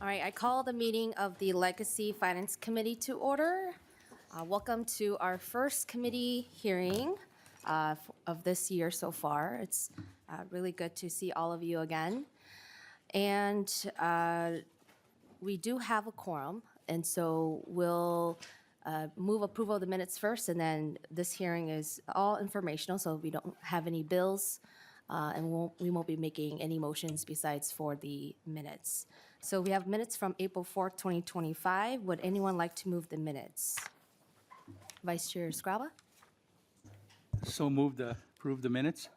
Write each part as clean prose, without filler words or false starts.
All right, I call the meeting of the Legacy Finance Committee to order. Welcome to our first committee hearing of this year so far. It's really good to see all of you again. And we do have a quorum, and so we'll move approval of the minutes first, and then this hearing is all informational, so we don't have any bills, and we won't be making any motions besides for the minutes. So we have minutes from April 4th, 2025. Would anyone like to move the minutes? Vice Chair Scraba? So moved to approve the minutes?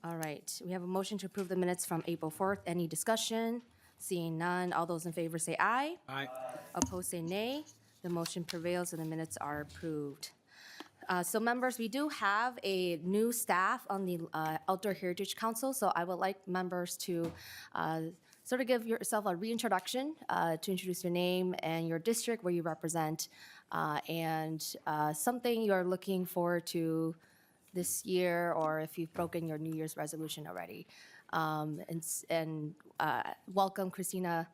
All right, we have a motion to approve the minutes from April 4th. Any discussion? Seeing none, all those in favor say aye. Aye. Opposed say nay. The motion prevails and the minutes are approved. So members, we do have a new staff on the Outdoor Heritage Council, so I would like members to sort of give yourself a reintroduction, to introduce your name and your district where you represent, and something you're looking forward to this year, or if you've broken your New Year's resolution already. And welcome Christina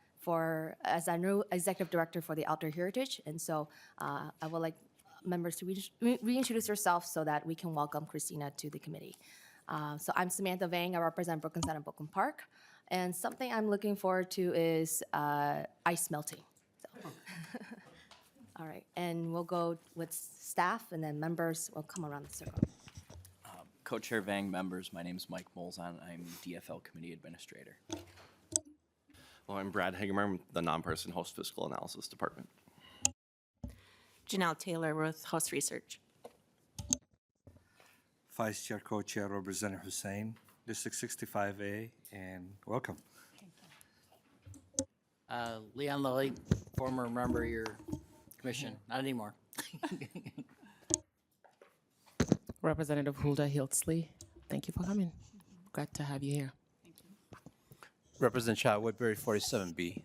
as our new executive director for the Outdoor Heritage. And so I would like members to reintroduce yourself so that we can welcome Christina to the committee. So I'm Samantha Vang. I represent Brooklyn Center and Brooklyn Park. And something I'm looking forward to is ice melting. So. All right, and we'll go with staff, and then members will come around the circle. Co-Chair Vang, members, my name is Mike Molzon. I'm DFL Committee Administrator. Well, I'm Brad Hagemer, I'm the non-partisan Host Fiscal Analysis Department. Janelle Taylor with Host Research. Vice Chair, Co-Chair, Representative Hussein, District 65A, and welcome. Leon Lilly, former member of your commission, not anymore. Representative Hulda Hiltsley, thank you for coming. Glad to have you here. Representative Chad Woodbury, 47B.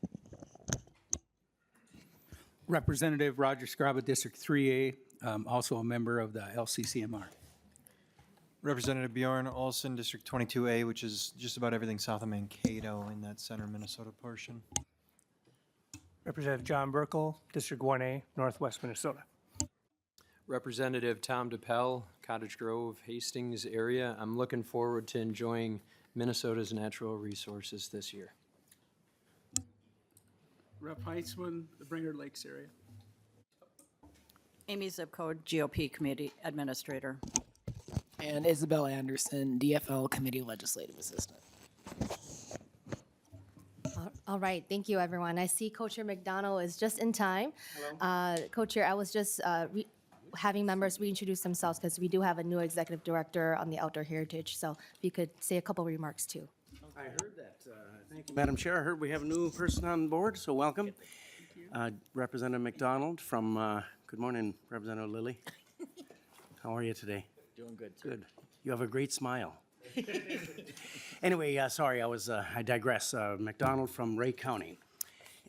Representative Roger Scraba, District 3A, also a member of the LCCMR. Representative Bjorn Olson, District 22A, which is just about everything south of Mankato in that center Minnesota portion. Representative John Burkle, District 1A, Northwest Minnesota. Representative Tom DePel, Cottage Grove, Hastings area. I'm looking forward to enjoying Minnesota's natural resources this year. Rep. Heitzman, the Brainerd Lakes area. Amy Zipcode, GOP Committee Administrator. And Isabel Anderson, DFL Committee Legislative Assistant. All right, thank you, everyone. I see Co-Chair McDonald is just in time. Co-Chair, I was just having members reintroduce themselves because we do have a new executive director on the Outdoor Heritage. So if you could say a couple remarks too. I heard that. Thank you, Madam Chair. I heard we have a new person on board, so welcome. Representative McDonald from, good morning, Representative Lilly. How are you today? Doing good, sir. Good. You have a great smile. Anyway, sorry, I digress. McDonald from Ray County.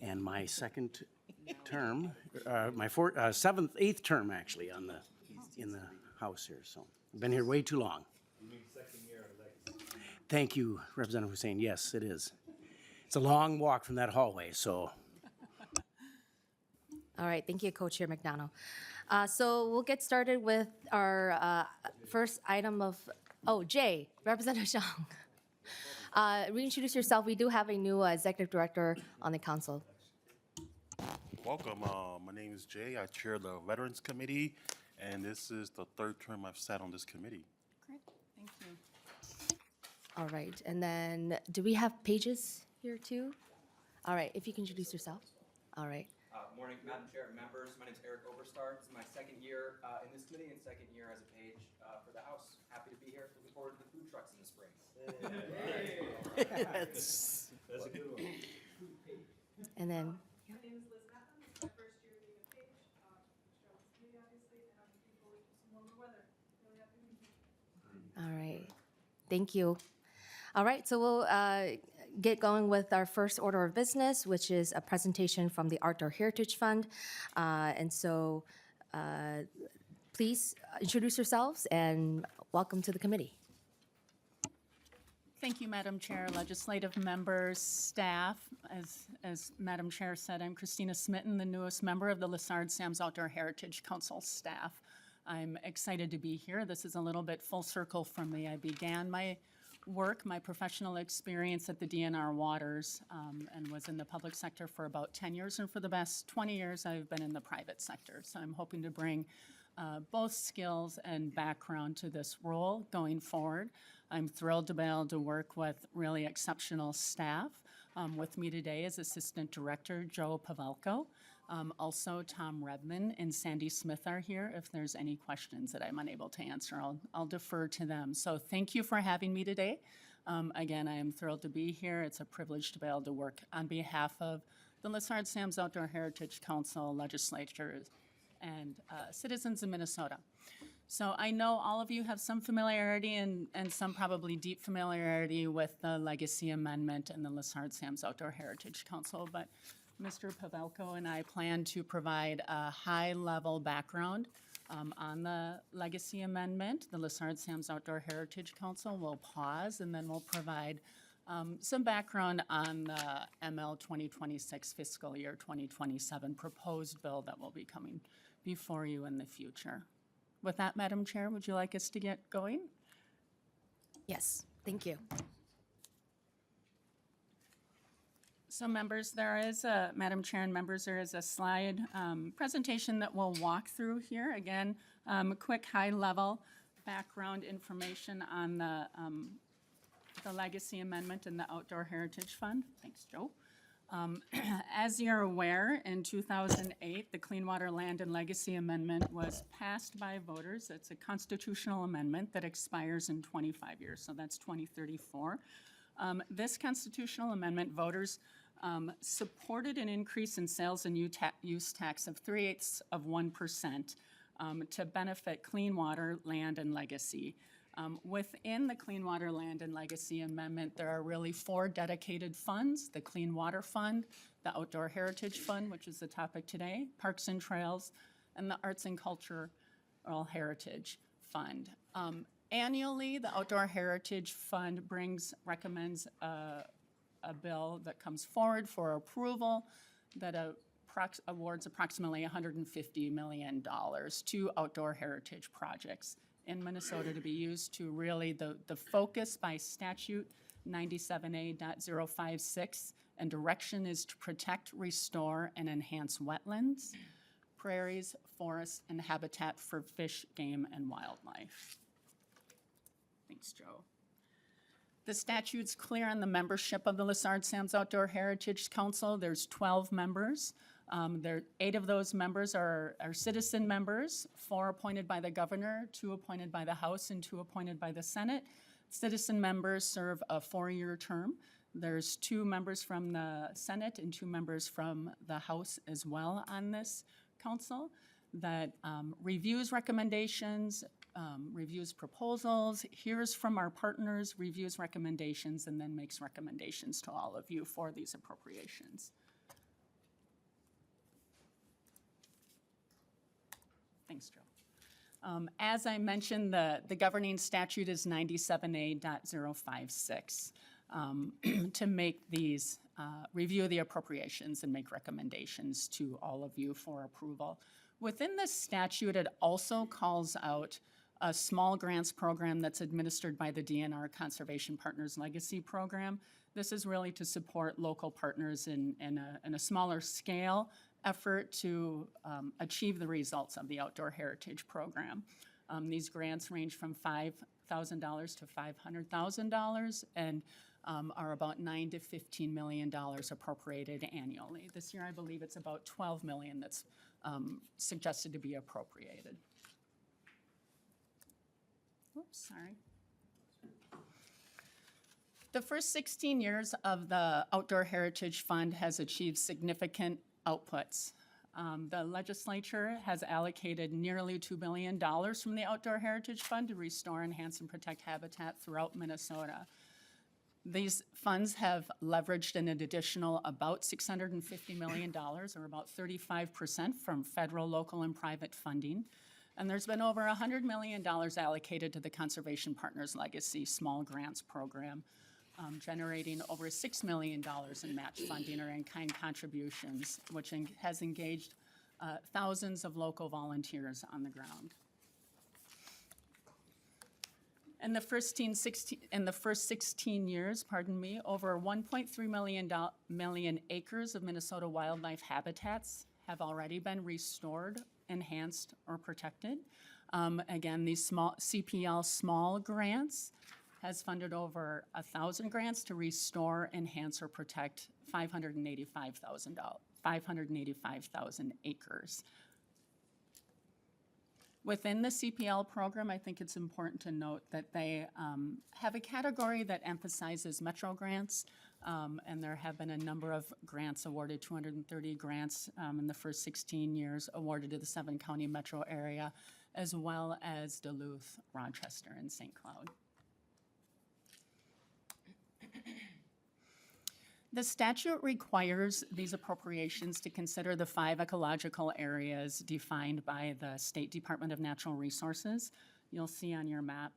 And my second term, my eighth term actually in the House here. So I've been here way too long. Thank you, Representative Hussein. Yes, it is. It's a long walk from that hallway, so. All right, thank you, Co-Chair McDonald. So we'll get started with our first item of, Jay, Representative Zhang. Reintroduce yourself. We do have a new executive director on the council. Welcome. My name is Jay. I chair the Veterans Committee, and this is the third term I've sat on this committee. Great, thank you. All right, and then do we have pages here too? All right, if you can introduce yourself. All right. Morning, Madam Chair, members. My name is Eric Oberstar. It's my second year in this committee and second year as a page for the House. Happy to be here. Looking forward to the food trucks in the spring. That's a good one. And then. My name is Liz Matham. It's my first year being a page. Charlotte's committee, obviously, and I'm looking forward to some warmer weather. Really happy to be here. All right, thank you. All right, so we'll get going with our first order of business, which is a presentation from the Outdoor Heritage Fund. And so please introduce yourselves and welcome to the committee. Thank you, Madam Chair, legislative members, staff. As Madam Chair said, I'm Christina Smitten, the newest member of the Lessard Sam's Outdoor Heritage Council staff. I'm excited to be here. This is a little bit full circle for me. I began my work, my professional experience at the DNR Waters, and was in the public sector for about 10 years, and for the past 20 years I've been in the private sector. So I'm hoping to bring both skills and background to this role going forward. I'm thrilled to be able to work with really exceptional staff. With me today is Assistant Director Joe Pavelko. Also, Tom Redman and Sandy Smith are here. If there's any questions that I'm unable to answer, I'll defer to them. So thank you for having me today. Again, I am thrilled to be here. It's a privilege to be able to work on behalf of the Lessard Sam's Outdoor Heritage Council, legislatures, and citizens of Minnesota. So I know all of you have some familiarity and some probably deep familiarity with the Legacy Amendment and the Lessard Sam's Outdoor Heritage Council, but Mr. Pavelko and I plan to provide a high-level background on the Legacy Amendment. The Lessard Sam's Outdoor Heritage Council will pause, and then we'll provide some background on the ML 2026 fiscal year 2027 proposed bill that will be coming before you in the future. With that, Madam Chair, would you like us to get going? Yes, thank you. So members, Madam Chair and members, there is a slide presentation that we'll walk through here. Again, a quick high-level background information on the Legacy Amendment and the Outdoor Heritage Fund. Thanks, Joe. As you're aware, in 2008, the Clean Water, Land, and Legacy Amendment was passed by voters. It's a constitutional amendment that expires in 25 years, so that's 2034. This constitutional amendment, voters supported an increase in sales and use tax of 0.3% to benefit clean water, land, and legacy. Within the Clean Water, Land, and Legacy Amendment, there are really 4 dedicated funds: the Clean Water Fund, the Outdoor Heritage Fund, which is the topic today, Parks and Trails, and the Arts and Cultural Heritage Fund. Annually, the Outdoor Heritage Fund recommends a bill that comes forward for approval that awards approximately $150 million to outdoor heritage projects in Minnesota to be used to really the focus by statute 97A.056, and direction is to protect, restore, and enhance wetlands, prairies, forests, and habitat for fish, game, and wildlife. Thanks, Joe. The statute's clear on the membership of the Lessard Sam's Outdoor Heritage Council. There's 12 members. 8 of those members are citizen members, 4 appointed by the governor, 2 appointed by the House, and 2 appointed by the Senate. Citizen members serve a 4-year term. There's 2 members from the Senate and 2 members from the House as well on this council that reviews recommendations, reviews proposals, hears from our partners, reviews recommendations, and then makes recommendations to all of you for these appropriations. Thanks, Joe. As I mentioned, the governing statute is 97A.056 to make these, review the appropriations and make recommendations to all of you for approval. Within this statute, it also calls out a small grants program that's administered by the DNR Conservation Partners Legacy Program. This is really to support local partners in a smaller scale effort to achieve the results of the Outdoor Heritage Program. These grants range from $5,000 to $500,000 and are about $9 to $15 million appropriated annually. This year, I believe it's about $12 million that's suggested to be appropriated. Oops, sorry. The first 16 years of the Outdoor Heritage Fund has achieved significant outputs. The legislature has allocated nearly $2 billion from the Outdoor Heritage Fund to restore, enhance, and protect habitat throughout Minnesota. These funds have leveraged an additional about $650 million, or about 35% from federal, local, and private funding. And there's been over $100 million allocated to the Conservation Partners Legacy Small Grants Program. generating over $6 million in match funding or in-kind contributions, which has engaged thousands of local volunteers on the ground. In the first 16 years, over 1.3 million acres of Minnesota wildlife habitats have already been restored, enhanced, or protected. Again, these CPL small grants has funded over 1,000 grants to restore, enhance, or protect 585,000 acres. Within the CPL program, I think it's important to note that they have a category that emphasizes metro grants, and there have been a number of grants awarded, 230 grants in the first 16 years awarded to the 7-county metro area, as well as Duluth, Rochester, and St. Cloud. The statute requires these appropriations to consider the 5 ecological areas defined by the State Department of Natural Resources. You'll see on your map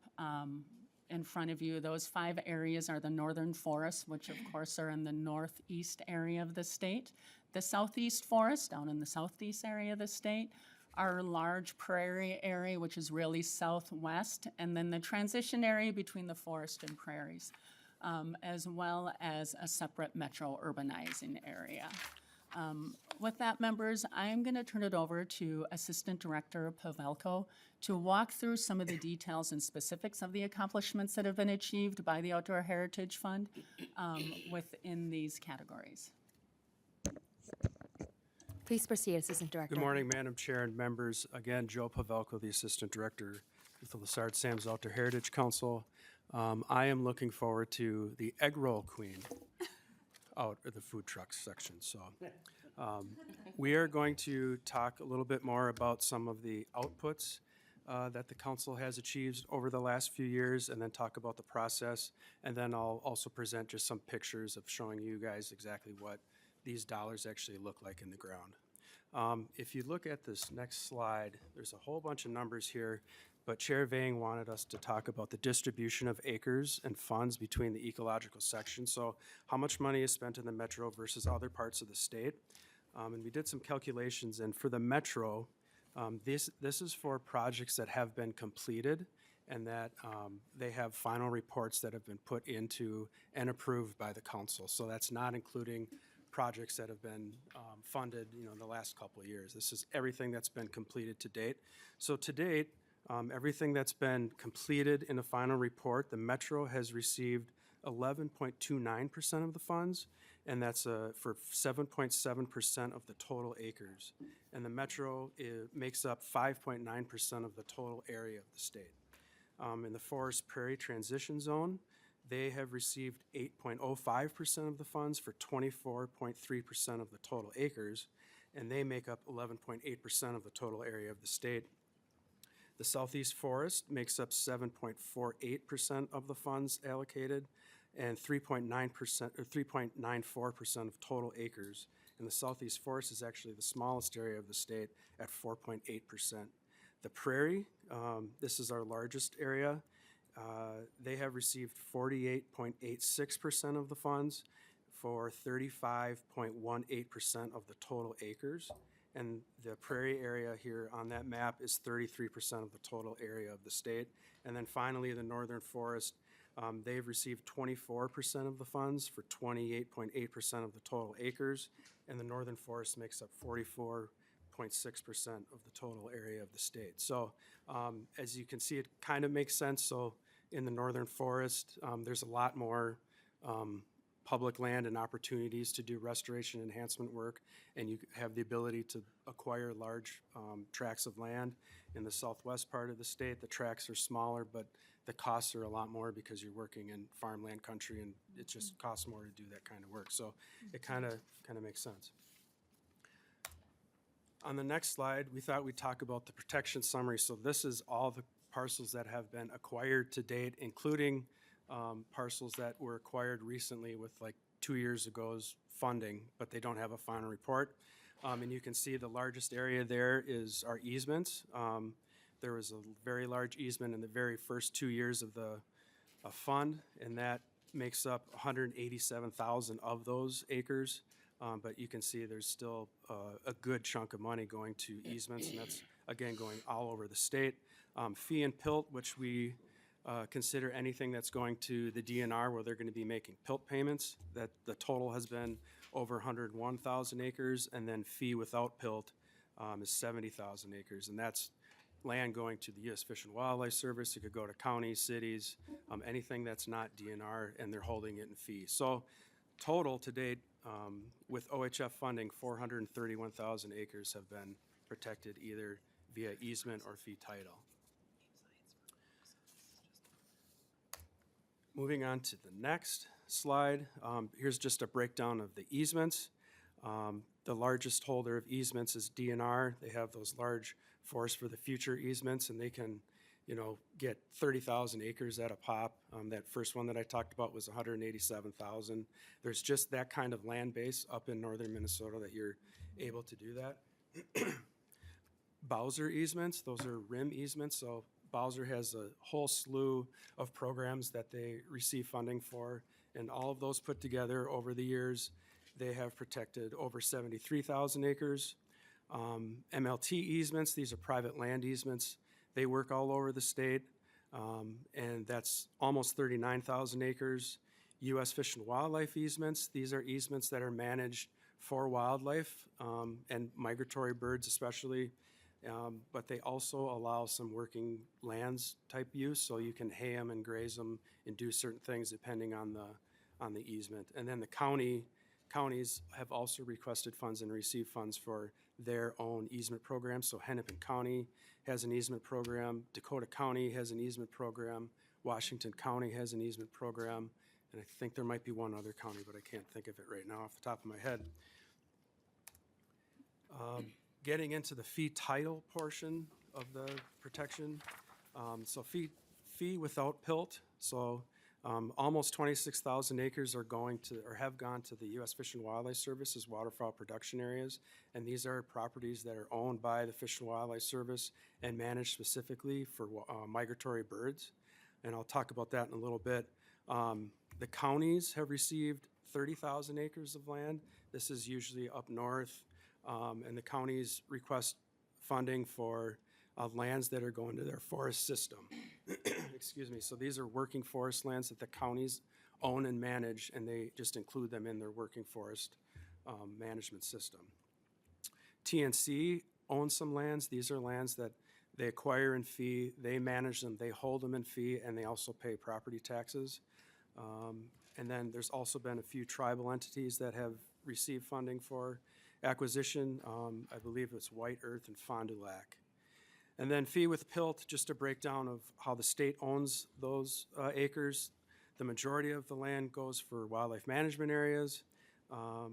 in front of you, those 5 areas are the northern forests, which of course are in the northeast area of the state, the southeast forest down in the southeast area of the state, our large prairie area, which is really southwest, and then the transition area between the forest and prairies. As well as a separate metro urbanizing area. With that, members, I'm going to turn it over to Assistant Director Pavelko to walk through some of the details and specifics of the accomplishments that have been achieved by the Outdoor Heritage Fund within these categories. Please proceed, Assistant Director. Good morning, Madam Chair and members. Again, Joe Pavelko, the Assistant Director with the Lessard Sam's Outdoor Heritage Council. I am looking forward to the egg roll queen out of the food trucks section. So we are going to talk a little bit more about some of the outputs that the council has achieved over the last few years, and then talk about the process. And then I'll also present just some pictures of showing you guys exactly what these dollars actually look like in the ground. If you look at this next slide, there's a whole bunch of numbers here. But Chair Vang wanted us to talk about the distribution of acres and funds between the ecological sections. So how much money is spent in the metro versus other parts of the state. And we did some calculations, and for the metro, this is for projects that have been completed and that they have final reports that have been put into and approved by the council. So that's not including projects that have been funded, in the last couple of years. This is everything that's been completed to date. So to date, everything that's been completed in a final report, the Metro has received 11.29% of the funds, and that's for 7.7% of the total acres. And the Metro makes up 5.9% of the total area of the state. In the Forest Prairie Transition Zone, they have received 8.05% of the funds for 24.3% of the total acres, and they make up 11.8% of the total area of the state. The Southeast Forest makes up 7.48% of the funds allocated and 3.9% or 3.94% of total acres. And the Southeast Forest is actually the smallest area of the state at 4.8%. The Prairie, this is our largest area. They have received 48.86% of the funds for 35.18% of the total acres. And the prairie area here on that map is 33% of the total area of the state. And then finally, the Northern Forest, they've received 24% of the funds for 28.8% of the total acres. And the Northern Forest makes up 44.6% of the total area of the state. So as you can see, it kind of makes sense. So in the Northern Forest, there's a lot more public land and opportunities to do restoration enhancement work, and you have the ability to acquire large tracts of land. In the southwest part of the state, the tracts are smaller, but the costs are a lot more because you're working in farmland country, and it just costs more to do that kind of work. So it kind of makes sense. On the next slide, we thought we'd talk about the protection summary. So this is all the parcels that have been acquired to date, including parcels that were acquired recently with like 2 years ago's funding, but they don't have a final report. And you can see the largest area there is our easements. There was a very large easement in the very first 2 years of the fund, and that makes up 187,000 of those acres. But you can see there's still a good chunk of money going to easements, and that's, again, going all over the state. Fee and PILT, which we consider anything that's going to the DNR where they're going to be making PILT payments, that the total has been over 101,000 acres, and then fee without PILT is 70,000 acres, and that's land going to the U.S. Fish and Wildlife Service. It could go to counties, cities, anything that's not DNR, and they're holding it in fee. So total to date, with OHF funding, 431,000 acres have been protected either via easement or fee title. Moving on to the next slide, here's just a breakdown of the easements. The largest holder of easements is DNR. They have those large Forest for the Future easements, and they can, get 30,000 acres at a pop. That first one that I talked about was 187,000. There's just that kind of land base up in northern Minnesota that you're able to do that. Bowser easements, those are RIM easements, so Bowser has a whole slew of programs that they receive funding for, and all of those put together over the years, they have protected over 73,000 acres. MLT easements, these are private land easements. They work all over the state, and that's almost 39,000 acres. U.S. Fish and Wildlife easements, these are easements that are managed for wildlife and migratory birds especially. But they also allow some working lands type use, so you can hay them and graze them and do certain things depending on the easement. And then the counties have also requested funds and received funds for their own easement programs. So Hennepin County has an easement program, Dakota County has an easement program, Washington County has an easement program, and I think there might be one other county, but I can't think of it right now off the top of my head. Getting into the fee title portion of the protection, so fee without PILT, so almost 26,000 acres are going to, or have gone to the U.S. Fish and Wildlife Service as waterfowl production areas, and these are properties that are owned by the Fish and Wildlife Service and managed specifically for migratory birds, and I'll talk about that in a little bit. The counties have received 30,000 acres of land. This is usually up north. And the counties request funding for lands that are going to their forest system. Excuse me. So these are working forest lands that the counties own and manage, and they just include them in their working forest management system. TNC owns some lands. These are lands that they acquire in fee, they manage them, they hold them in fee, and they also pay property taxes. And then there's also been a few tribal entities that have received funding for acquisition. I believe it's White Earth and Fond du Lac. And then fee with PILT, just a breakdown of how the state owns those acres. The majority of the land goes for wildlife management areas, a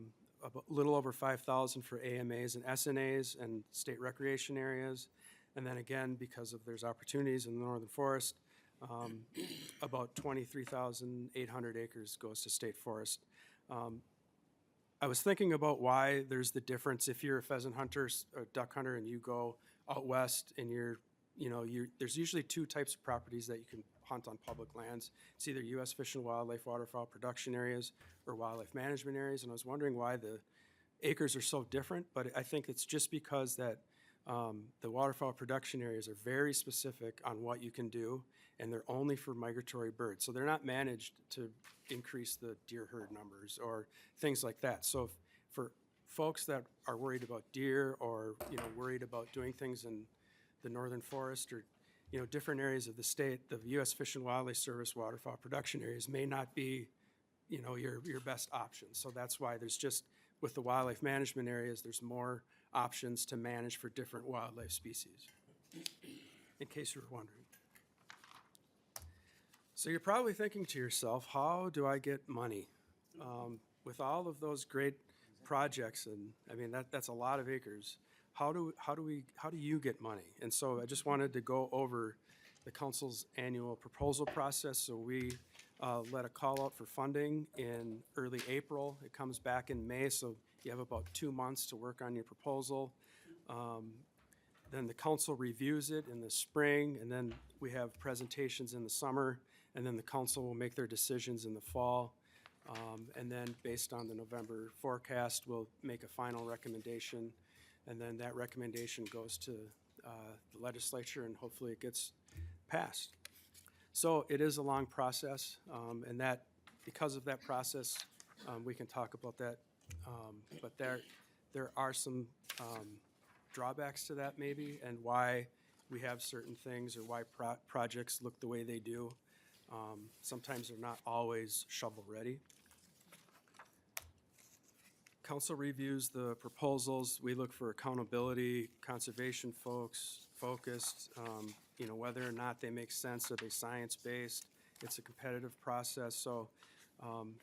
little over 5,000 for AMAs and SNAs and state recreation areas. And then again, because of there's opportunities in the Northern Forest, about 23,800 acres goes to state forest. I was thinking about why there's the difference if you're a pheasant hunter or duck hunter and you go out west and there's usually two types of properties that you can hunt on public lands. It's either U.S. Fish and Wildlife waterfowl production areas or wildlife management areas, and I was wondering why the acres are so different, but I think it's just because that the waterfowl production areas are very specific on what you can do, and they're only for migratory birds. So they're not managed to increase the deer herd numbers or things like that. So for folks that are worried about deer or worried about doing things in the Northern Forest or different areas of the state, the U.S. Fish and Wildlife Service waterfowl production areas may not be your best option. So that's why there's just, with the wildlife management areas, there's more options to manage for different wildlife species, in case you were wondering. So you're probably thinking to yourself, how do I get money? With all of those great projects, and I mean, that's a lot of acres, how do you get money? And so I just wanted to go over the council's annual proposal process. So we let a call out for funding in early April. It comes back in May, so you have about 2 months to work on your proposal. Then the council reviews it in the spring, and then we have presentations in the summer. and then the council will make their decisions in the fall. And then based on the November forecast, we'll make a final recommendation, and then that recommendation goes to the legislature, and hopefully it gets passed. So it is a long process, and that, because of that process, we can talk about that. But there are some drawbacks to that maybe, and why we have certain things or why projects look the way they do. Sometimes they're not always shovel-ready. Council reviews the proposals. We look for accountability, conservation folks, focused, whether or not they make sense. Are they science-based? It's a competitive process, so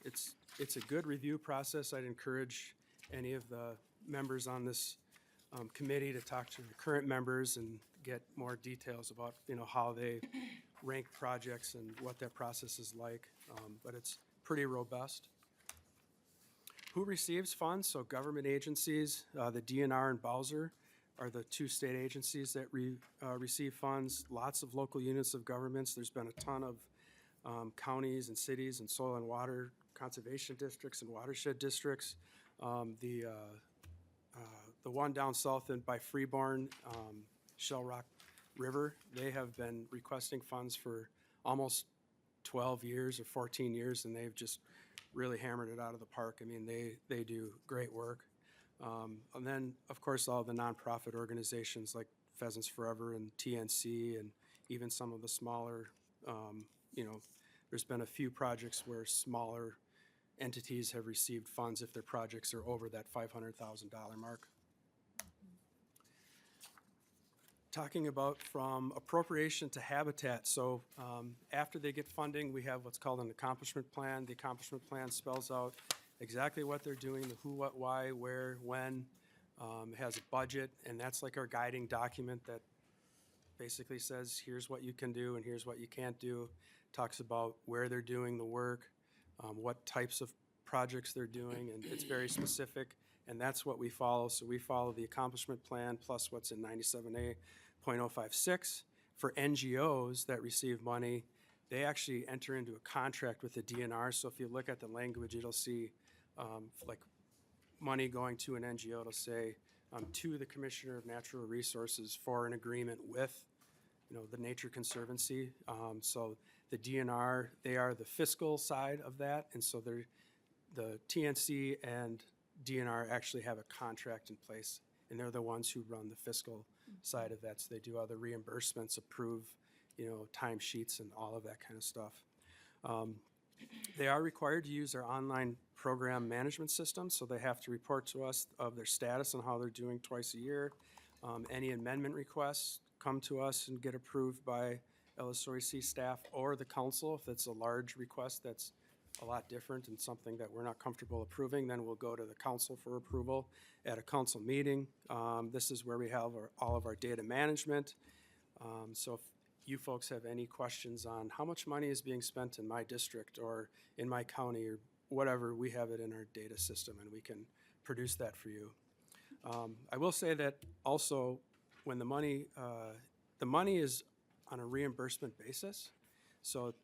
it's a good review process. I'd encourage any of the members on this committee to talk to the current members and get more details about, how they rank projects and what that process is like, but it's pretty robust. Who receives funds? So government agencies, the DNR and Bowser are the two state agencies that receive funds. Lots of local units of governments. There's been a ton of counties and cities and soil and water conservation districts and watershed districts. The one down south by Freeborn, Shell Rock River, they have been requesting funds for almost 12 years or 14 years, and they've just really hammered it out of the park. I mean, they do great work. And then, of course, all the nonprofit organizations like Pheasants Forever and TNC, and even some of the smaller, there's been a few projects where smaller entities have received funds if their projects are over that $500,000 mark. Talking about from appropriation to habitat. So after they get funding, we have what's called an accomplishment plan. The accomplishment plan spells out exactly what they're doing, the who, what, why, where, when. It has a budget, and that's like our guiding document that basically says, here's what you can do and here's what you can't do. Talks about where they're doing the work, what types of projects they're doing, and it's very specific, and that's what we follow. So we follow the accomplishment plan plus what's in 97A.056. For NGOs that receive money, they actually enter into a contract with the DNR. So if you look at the language, it'll see like money going to an NGO. It'll say to the Commissioner of Natural Resources for an agreement with, the Nature Conservancy. So the DNR, they are the fiscal side of that, and so the TNC and DNR actually have a contract in place, and they're the ones who run the fiscal side of that. So they do all the reimbursements, approve, timesheets and all of that kind of stuff. They are required to use our online program management system, so they have to report to us of their status and how they're doing twice a year. Any amendment requests come to us and get approved by LSOEC staff or the council. If it's a large request that's a lot different and something that we're not comfortable approving, then we'll go to the council for approval at a council meeting. This is where we have all of our data management. So if you folks have any questions on how much money is being spent in my district or in my county or whatever, we have it in our data system and we can produce that for you. I will say that also when the money is on a reimbursement basis. So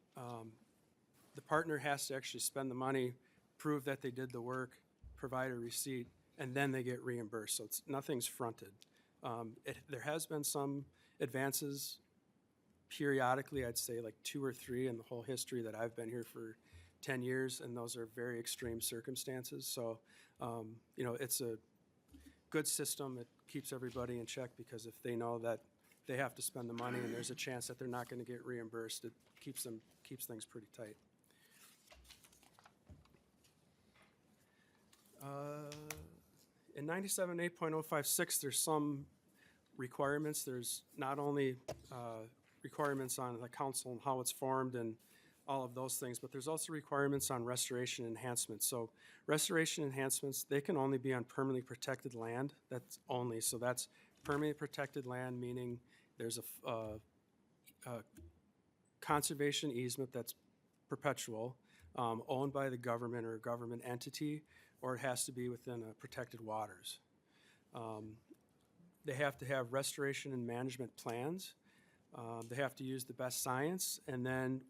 the partner has to actually spend the money, prove that they did the work, provide a receipt, and then they get reimbursed. So nothing's fronted. There has been some advances periodically, I'd say like 2 or 3 in the whole history that I've been here for 10 years, and those are very extreme circumstances. So, it's a good system. It keeps everybody in check because if they know that they have to spend the money and there's a chance that they're not going to get reimbursed, it keeps things pretty tight. In 97A.056, there's some requirements. There's not only requirements on the council and how it's formed and all of those things, but there's also requirements on restoration enhancements. So restoration enhancements, they can only be on permanently protected land. That's only, so that's permanently protected land, meaning there's a conservation easement that's perpetual, owned by the government or a government entity, or it has to be within protected waters. They have to have restoration and management plans. They have to use the best science, and then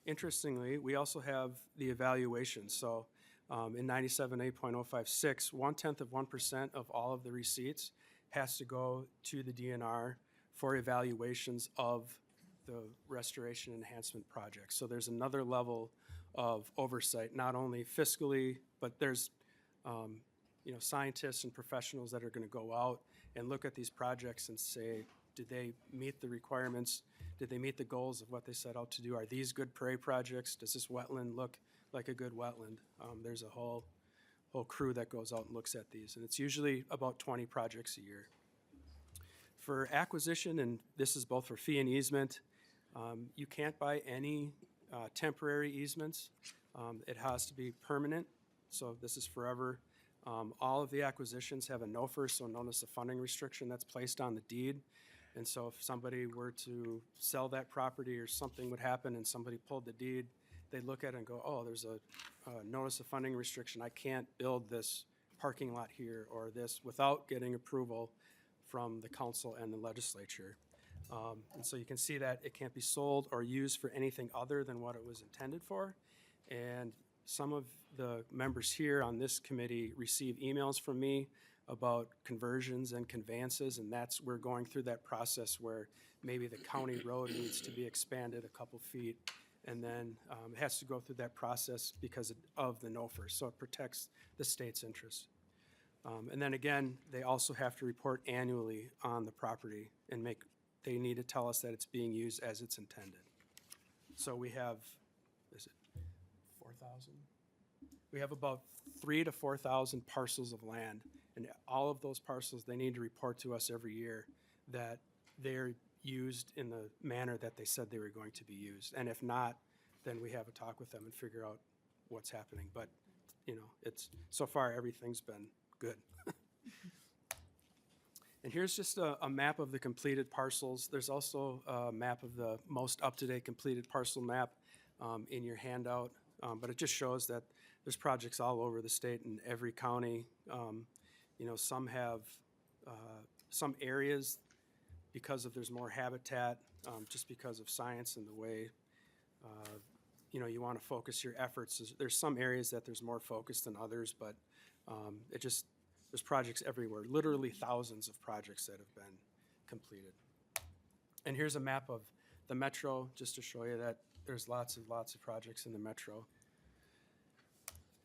interestingly, we also have the evaluation. So in 97A.056, 0.1% of all of the receipts has to go to the DNR for evaluations of the restoration enhancement project. So there's another level of oversight, not only fiscally, but there's scientists and professionals that are going to go out and look at these projects and say, did they meet the requirements? Did they meet the goals of what they set out to do? Are these good prairie projects? Does this wetland look like a good wetland? There's a whole crew that goes out and looks at these, and it's usually about 20 projects a year. For acquisition, and this is both for fee and easement, you can't buy any temporary easements. It has to be permanent, so this is forever. All of the acquisitions have a NOFR, so notice of funding restriction, that's placed on the deed. And so if somebody were to sell that property or something would happen and somebody pulled the deed, they'd look at it and go, oh, there's a notice of funding restriction. I can't build this parking lot here or this without getting approval from the council and the legislature. And so you can see that it can't be sold or used for anything other than what it was intended for. And some of the members here on this committee receive emails from me about conversions and conveyances, and we're going through that process where maybe the county road needs to be expanded a couple feet, and then it has to go through that process because of the NOFR, so it protects the state's interest. And then again, they also have to report annually on the property and they need to tell us that it's being used as it's intended. So we have, is it 4,000? We have about 3,000 to 4,000 parcels of land, and all of those parcels, they need to report to us every year that they're used in the manner that they said they were going to be used. And if not, then we have a talk with them and figure out what's happening. But, so far everything's been good. And here's just a map of the completed parcels. There's also a map of the most up-to-date completed parcel map in your handout. But it just shows that there's projects all over the state in every county. Some have some areas because there's more habitat, just because of science and the way you want to focus your efforts. There's some areas that there's more focus than others, but there's projects everywhere, literally thousands of projects that have been completed. And here's a map of the metro, just to show you that there's lots of projects in the metro.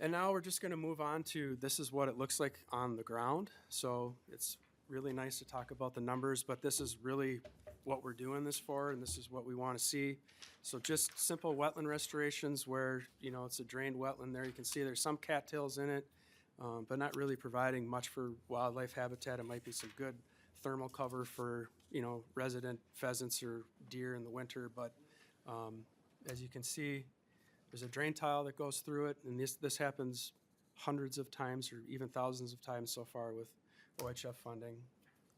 And now we're just going to move on to, this is what it looks like on the ground. So it's really nice to talk about the numbers, but this is really what we're doing this for, and this is what we want to see. So just simple wetland restorations where, it's a drained wetland there. You can see there's some cattails in it, but not really providing much for wildlife habitat. It might be some good thermal cover for, resident pheasants or deer in the winter, but as you can see, there's a drain tile that goes through it, and this happens hundreds of times or even thousands of times so far with OHF funding.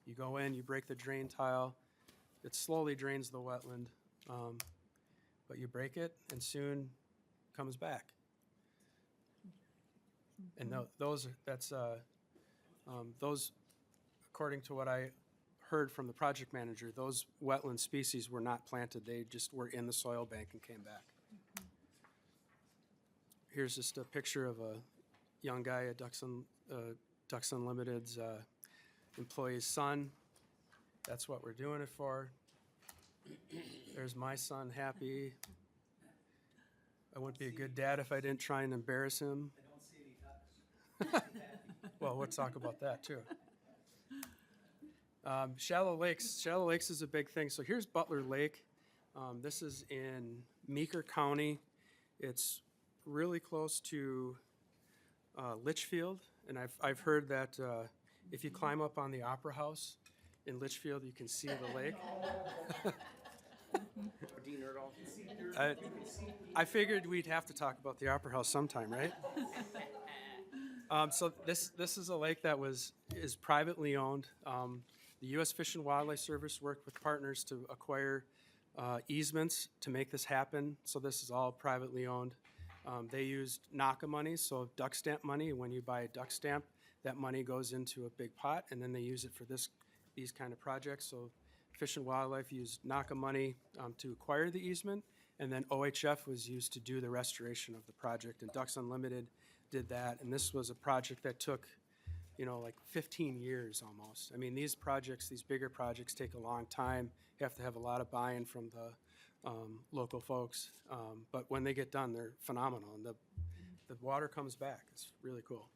You go in, you break the drain tile, it slowly drains the wetland, but you break it and soon comes back. And those, according to what I heard from the project manager, those wetland species were not planted, they just were in the soil bank and came back. Here's just a picture of a young guy at Ducks Unlimited's employee's son. That's what we're doing it for. There's my son, Happy. I wouldn't be a good dad if I didn't try and embarrass him. I don't see any ducks. Well, let's talk about that too. Shallow lakes. Shallow lakes is a big thing. So here's Butler Lake. This is in Meeker County. It's really close to Litchfield, and I've heard that if you climb up on the Opera House in Litchfield, you can see the lake. I figured we'd have to talk about the Opera House sometime, right? So this is a lake that is privately owned. The U.S. Fish and Wildlife Service worked with partners to acquire easements to make this happen. So this is all privately owned. They used NACA money, so duck stamp money. When you buy a duck stamp, that money goes into a big pot, and then they use it for these kind of projects. So Fish and Wildlife used NACA money to acquire the easement, And then OHF was used to do the restoration of the project, and Ducks Unlimited did that. And this was a project that took, like 15 years almost. I mean, these projects, these bigger projects take a long time. You have to have a lot of buy-in from the local folks. But when they get done, they're phenomenal, and the water comes back. It's really cool.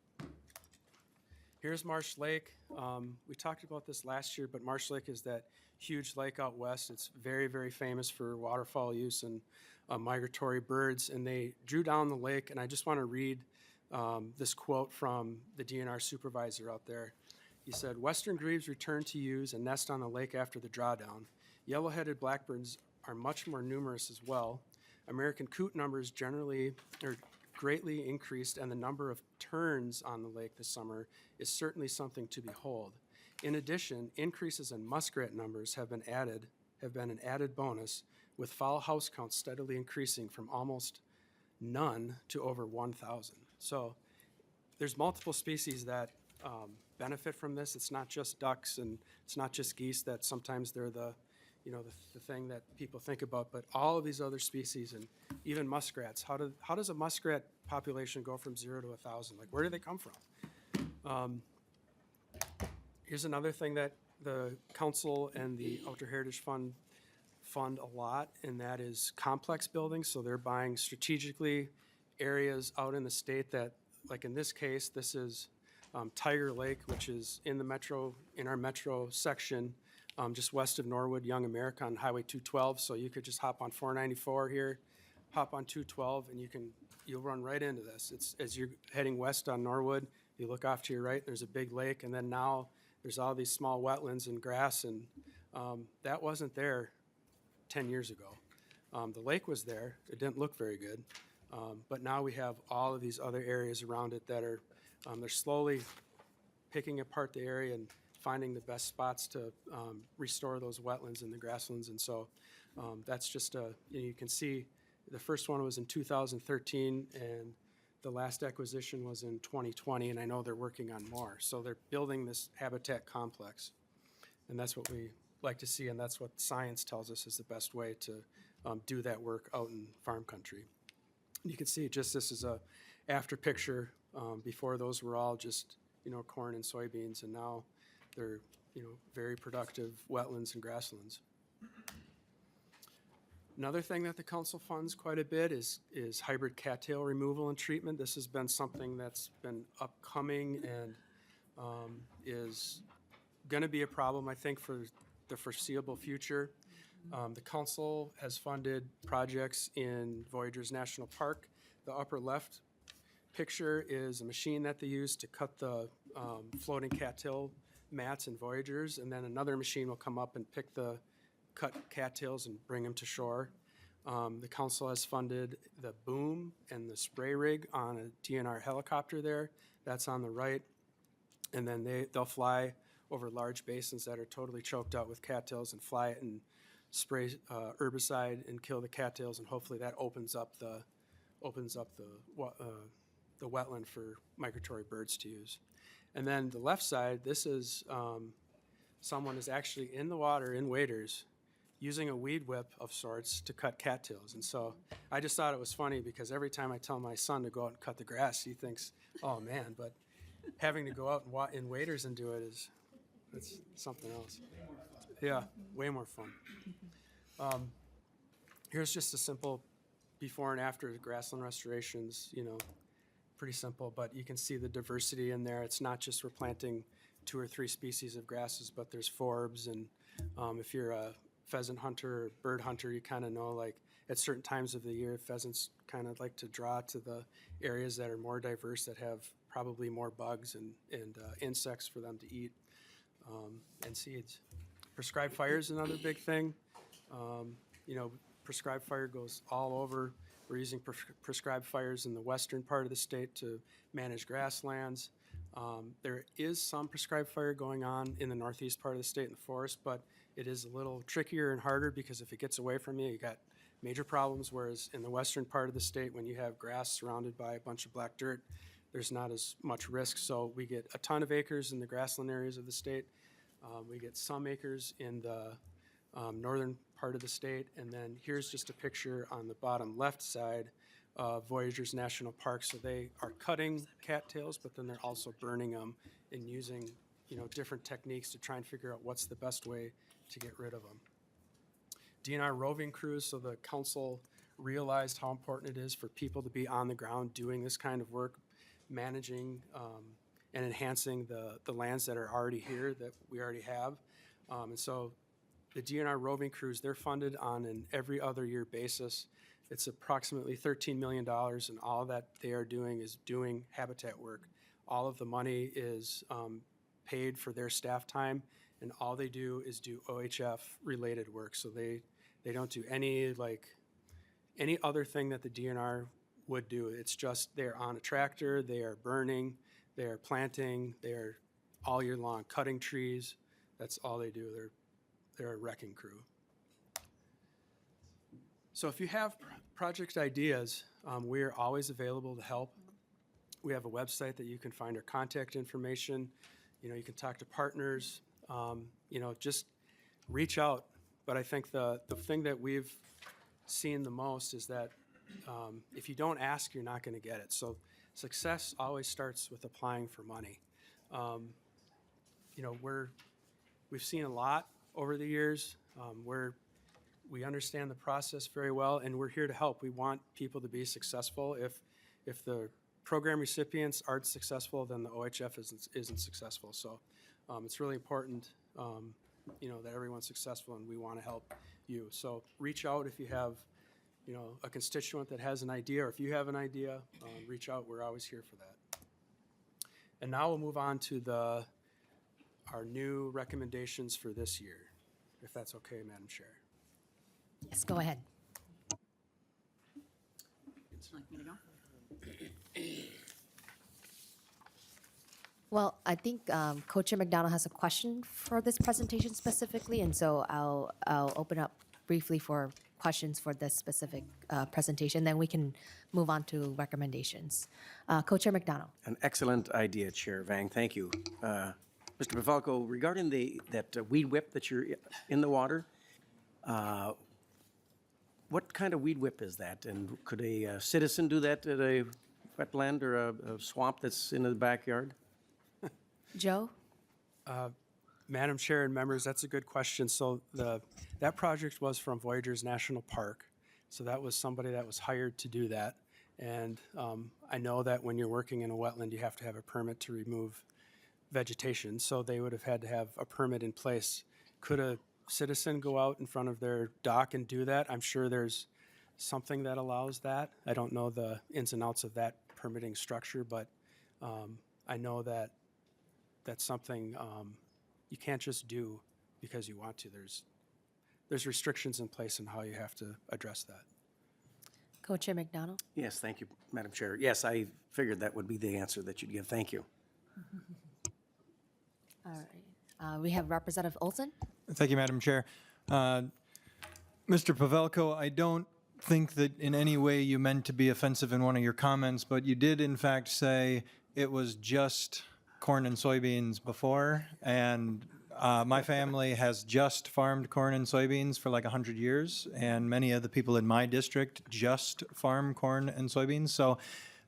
Here's Marsh Lake. We talked about this last year, but Marsh Lake is that huge lake out west. It's very, very famous for waterfowl use and migratory birds. And they drew down the lake, and I just want to read this quote from the DNR supervisor out there. He said, "Western grebes return to ewes and nest on the lake after the drawdown. Yellow-headed blackbirds are much more numerous as well. American coot numbers generally are greatly increased, and the number of terns on the lake this summer is certainly something to behold. In addition, increases in muskrat numbers have been an added bonus, with fowl house counts steadily increasing from almost none to over 1,000. So there's multiple species that benefit from this. It's not just ducks and it's not just geese that sometimes they're the thing that people think about, but all of these other species and even muskrats. How does a muskrat population go from 0 to 1,000? Like, where do they come from? Here's another thing that the council and the Outdoor Heritage Fund fund a lot, and that is complex buildings. So they're buying strategically areas out in the state that, like in this case, this is Tiger Lake, which is in our metro section, just west of Norwood, Young America on Highway 212. So you could just hop on 494 here, hop on 212, and you'll run right into this. It's as you're heading west on Norwood, you look off to your right, there's a big lake, and then now there's all these small wetlands and grass, and that wasn't there 10 years ago. The lake was there. It didn't look very good. But now we have all of these other areas around it that are, they're slowly picking apart the area and finding the best spots to restore those wetlands and the grasslands. And so that's just you can see the first one was in 2013 and the last acquisition was in 2020, and I know they're working on more. So they're building this habitat complex, and that's what we like to see, and that's what science tells us is the best way to do that work out in farm country. And you can see just this is a after picture. Before those were all just corn and soybeans, and now they're very productive wetlands and grasslands. Another thing that the council funds quite a bit is hybrid cattail removal and treatment. This has been something that's been upcoming and is going to be a problem, I think, for the foreseeable future. The council has funded projects in Voyageurs National Park. The upper left picture is a machine that they use to cut the floating cattail mats in Voyageurs, and then another machine will come up and pick the cut cattails and bring them to shore. The council has funded the boom and the spray rig on a DNR helicopter there. That's on the right. And then they'll fly over large basins that are totally choked out with cattails and fly it and spray herbicide and kill the cattails, and hopefully that opens up the wetland for migratory birds to use. And then the left side, this is someone is actually in the water in waders using a weed whip of sorts to cut cattails. And so I just thought it was funny because every time I tell my son to go out and cut the grass, he thinks, oh man, but having to go out and in waders and do it it's something else. Yeah, way more fun. Here's just a simple before and after grassland restorations, pretty simple, but you can see the diversity in there. It's not just we're planting 2 or 3 species of grasses, but there's forbs, and if you're a pheasant hunter or bird hunter, you kind of know, like, at certain times of the year, pheasants kind of like to draw to the areas that are more diverse, that have probably more bugs and insects for them to eat, and seeds. Prescribed fire is another big thing. Prescribed fire goes all over. We're using prescribed fires in the western part of the state to manage grasslands. There is some prescribed fire going on in the northeast part of the state in the forest, but it is a little trickier and harder because if it gets away from you, you got major problems, whereas in the western part of the state, when you have grass surrounded by a bunch of black dirt, there's not as much risk. So we get a ton of acres in the grassland areas of the state. We get some acres in the northern part of the state. And then here's just a picture on the bottom left side of Voyageurs National Park. So they are cutting cattails, but then they're also burning them and using, different techniques to try and figure out what's the best way to get rid of them. DNR roving crews, so the council realized how important it is for people to be on the ground doing this kind of work, managing and enhancing the lands that are already here, that we already have. And so the DNR roving crews, they're funded on an every other year basis. It's approximately $13 million, and all that they are doing is doing habitat work. All of the money is paid for their staff time, and all they do is do OHF-related work. So they don't do any other thing that the DNR would do. It's just they're on a tractor, they are burning, they are planting, they are all year long cutting trees. That's all they do. They're a wrecking crew. So if you have project ideas, we are always available to help. We have a website that you can find our contact information. You can talk to partners. Just reach out. But I think the thing that we've seen the most is that if you don't ask, you're not going to get it. So success always starts with applying for money. We've seen a lot over the years. We understand the process very well, and we're here to help. We want people to be successful. If the program recipients aren't successful, then the OHF isn't successful. So it's really important, that everyone's successful, and we want to help you. So reach out if you have, a constituent that has an idea, or if you have an idea, reach out. We're always here for that. And now we'll move on to our new recommendations for this year, if that's okay, Madam Chair. Yes, go ahead. Would you like me to go? Well, I think Co-Chair McDonald has a question for this presentation specifically, and so I'll open up briefly for questions for this specific presentation. Then we can move on to recommendations. Co-Chair McDonald. An excellent idea, Chair Vang. Thank you. Mr. Pavelko, regarding that weed whip that you're in the water, what kind of weed whip is that? And could a citizen do that at a wetland or a swamp that's in the backyard? Joe? Madam Chair and members, that's a good question. So that project was from Voyageurs National Park. So that was somebody that was hired to do that. And I know that when you're working in a wetland, you have to have a permit to remove vegetation. So they would have had to have a permit in place. Could a citizen go out in front of their dock and do that? I'm sure there's something that allows that. I don't know the ins and outs of that permitting structure, but I know that that's something you can't just do because you want to. There's restrictions in place on how you have to address that. Co-Chair McDonald? Yes, thank you, Madam Chair. Yes, I figured that would be the answer that you'd give. Thank you. All right. We have Representative Olson. Thank you, Madam Chair. Mr. Pavelko, I don't think that in any way you meant to be offensive in one of your comments, but you did in fact say it was just corn and soybeans before, and my family has just farmed corn and soybeans for like 100 years, and many of the people in my district just farm corn and soybeans. So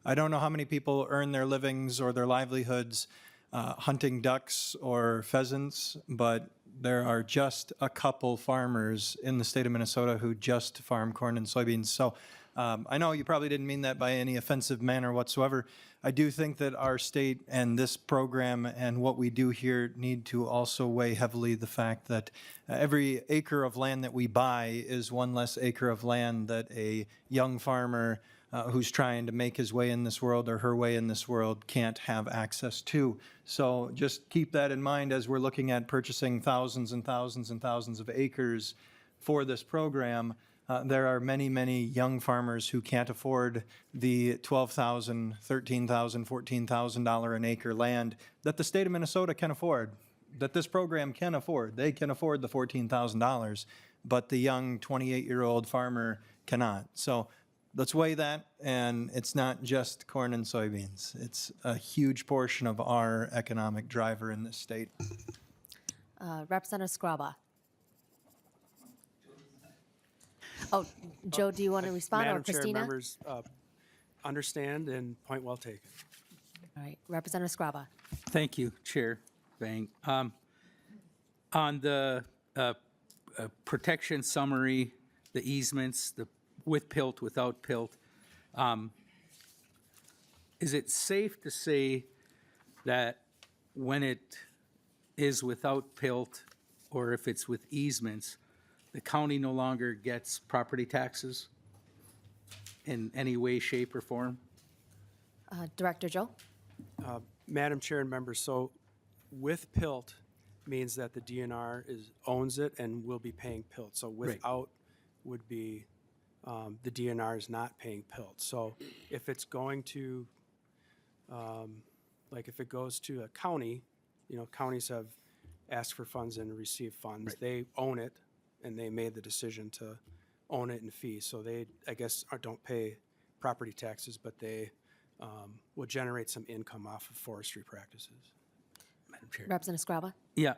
I don't know how many people earn their livings or their livelihoods hunting ducks or pheasants, but there are just a couple farmers in the state of Minnesota who just farm corn and soybeans. So I know you probably didn't mean that by any offensive manner whatsoever. I do think that our state and this program and what we do here need to also weigh heavily the fact that every acre of land that we buy is one less acre of land that a young farmer who's trying to make his way in this world or her way in this world can't have access to. So just keep that in mind as we're looking at purchasing thousands and thousands and thousands of acres for this program. There are many, many young farmers who can't afford the $12,000, $13,000, $14,000 an acre land that the state of Minnesota can afford, that this program can afford. They can afford the $14,000, but the young 28-year-old farmer cannot. So let's weigh that, and it's not just corn and soybeans. It's a huge portion of our economic driver in this state. Representative Scraba. Oh, Joe, do you want to respond, or Madam Chair, Christina? members, understand and point well taken. All right, Representative Scraba. Thank you, Chair Bang. On the protection summary, the easements, the with PILT, without PILT, is it safe to say that when it is without PILT, or if it's with easements, the county no longer gets property taxes in any way, shape, or form? Director Joe? Madam Chair and members, so with PILT means that the DNR owns it and will be paying PILT. So without would be the DNR is not paying PILT. So if it's going to, like if it goes to a county, counties have asked for funds and received funds. They own it, and they made the decision to own it in fees. So they, I guess, don't pay property taxes, but they will generate some income off of forestry practices. Madam Chair. Representative Scraba? Yeah,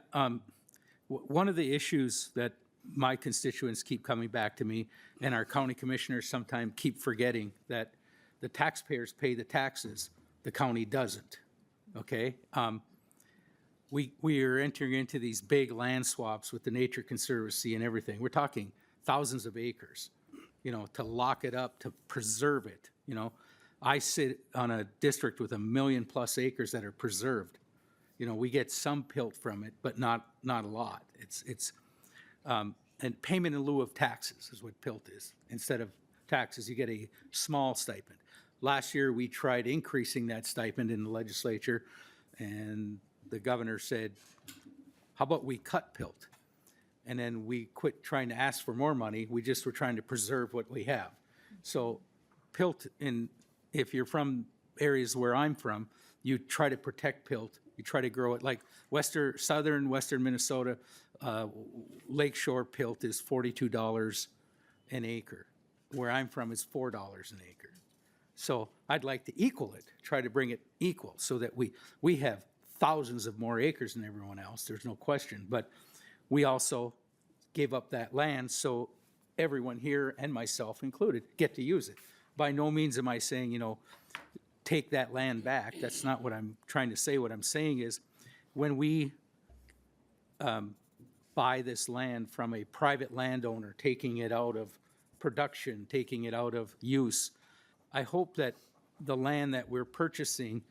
one of the issues that my constituents keep coming back to me, and our county commissioners sometimes keep forgetting, that the taxpayers pay the taxes, the county doesn't, okay? We are entering into these big land swaps with the Nature Conservancy and everything. We're talking thousands of acres, to lock it up, to preserve it, I sit on a district with 1 million+ acres that are preserved. We get some PILT from it, but not a lot. And payment in lieu of taxes is what PILT is. Instead of taxes, you get a small stipend. Last year, we tried increasing that stipend in the legislature, and the governor said, how about we cut PILT? And then we quit trying to ask for more money. We just were trying to preserve what we have. So PILT, if you're from areas where I'm from, you try to protect PILT. You try to grow it, like southern western Minnesota, lakeshore PILT is $42 an acre. Where I'm from is $4 an acre. So I'd like to equal it, try to bring it equal, so that we have thousands of more acres than everyone else, there's no question. But we also gave up that land so everyone here, and myself included, get to use it. By no means am I saying, take that land back. That's not what I'm trying to say. What I'm saying is, when we buy this land from a private landowner, taking it out of production, taking it out of use, I hope that the land that we're purchasing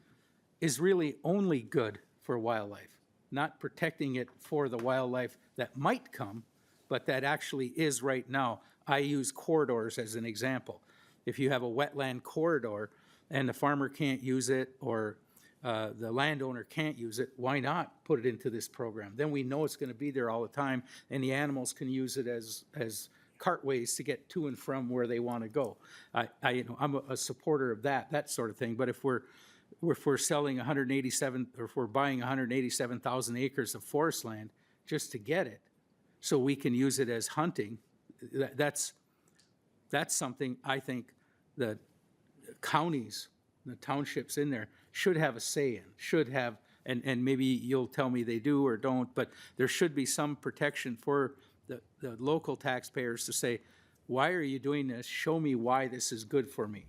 is really only good for wildlife, not protecting it for the wildlife that might come, but that actually is right now. I use corridors as an example. If you have a wetland corridor and the farmer can't use it, or the landowner can't use it, why not put it into this program? Then we know it's going to be there all the time, and the animals can use it as cartways to get to and from where they want to go. I'm a supporter of that sort of thing. But if we're selling 187, or if we're buying 187,000 acres of forest land just to get it, so we can use it as hunting, that's something I think the counties, the townships in there should have a say in, should have, and maybe you'll tell me they do or don't, but there should be some protection for the local taxpayers to say, why are you doing this? Show me why this is good for me.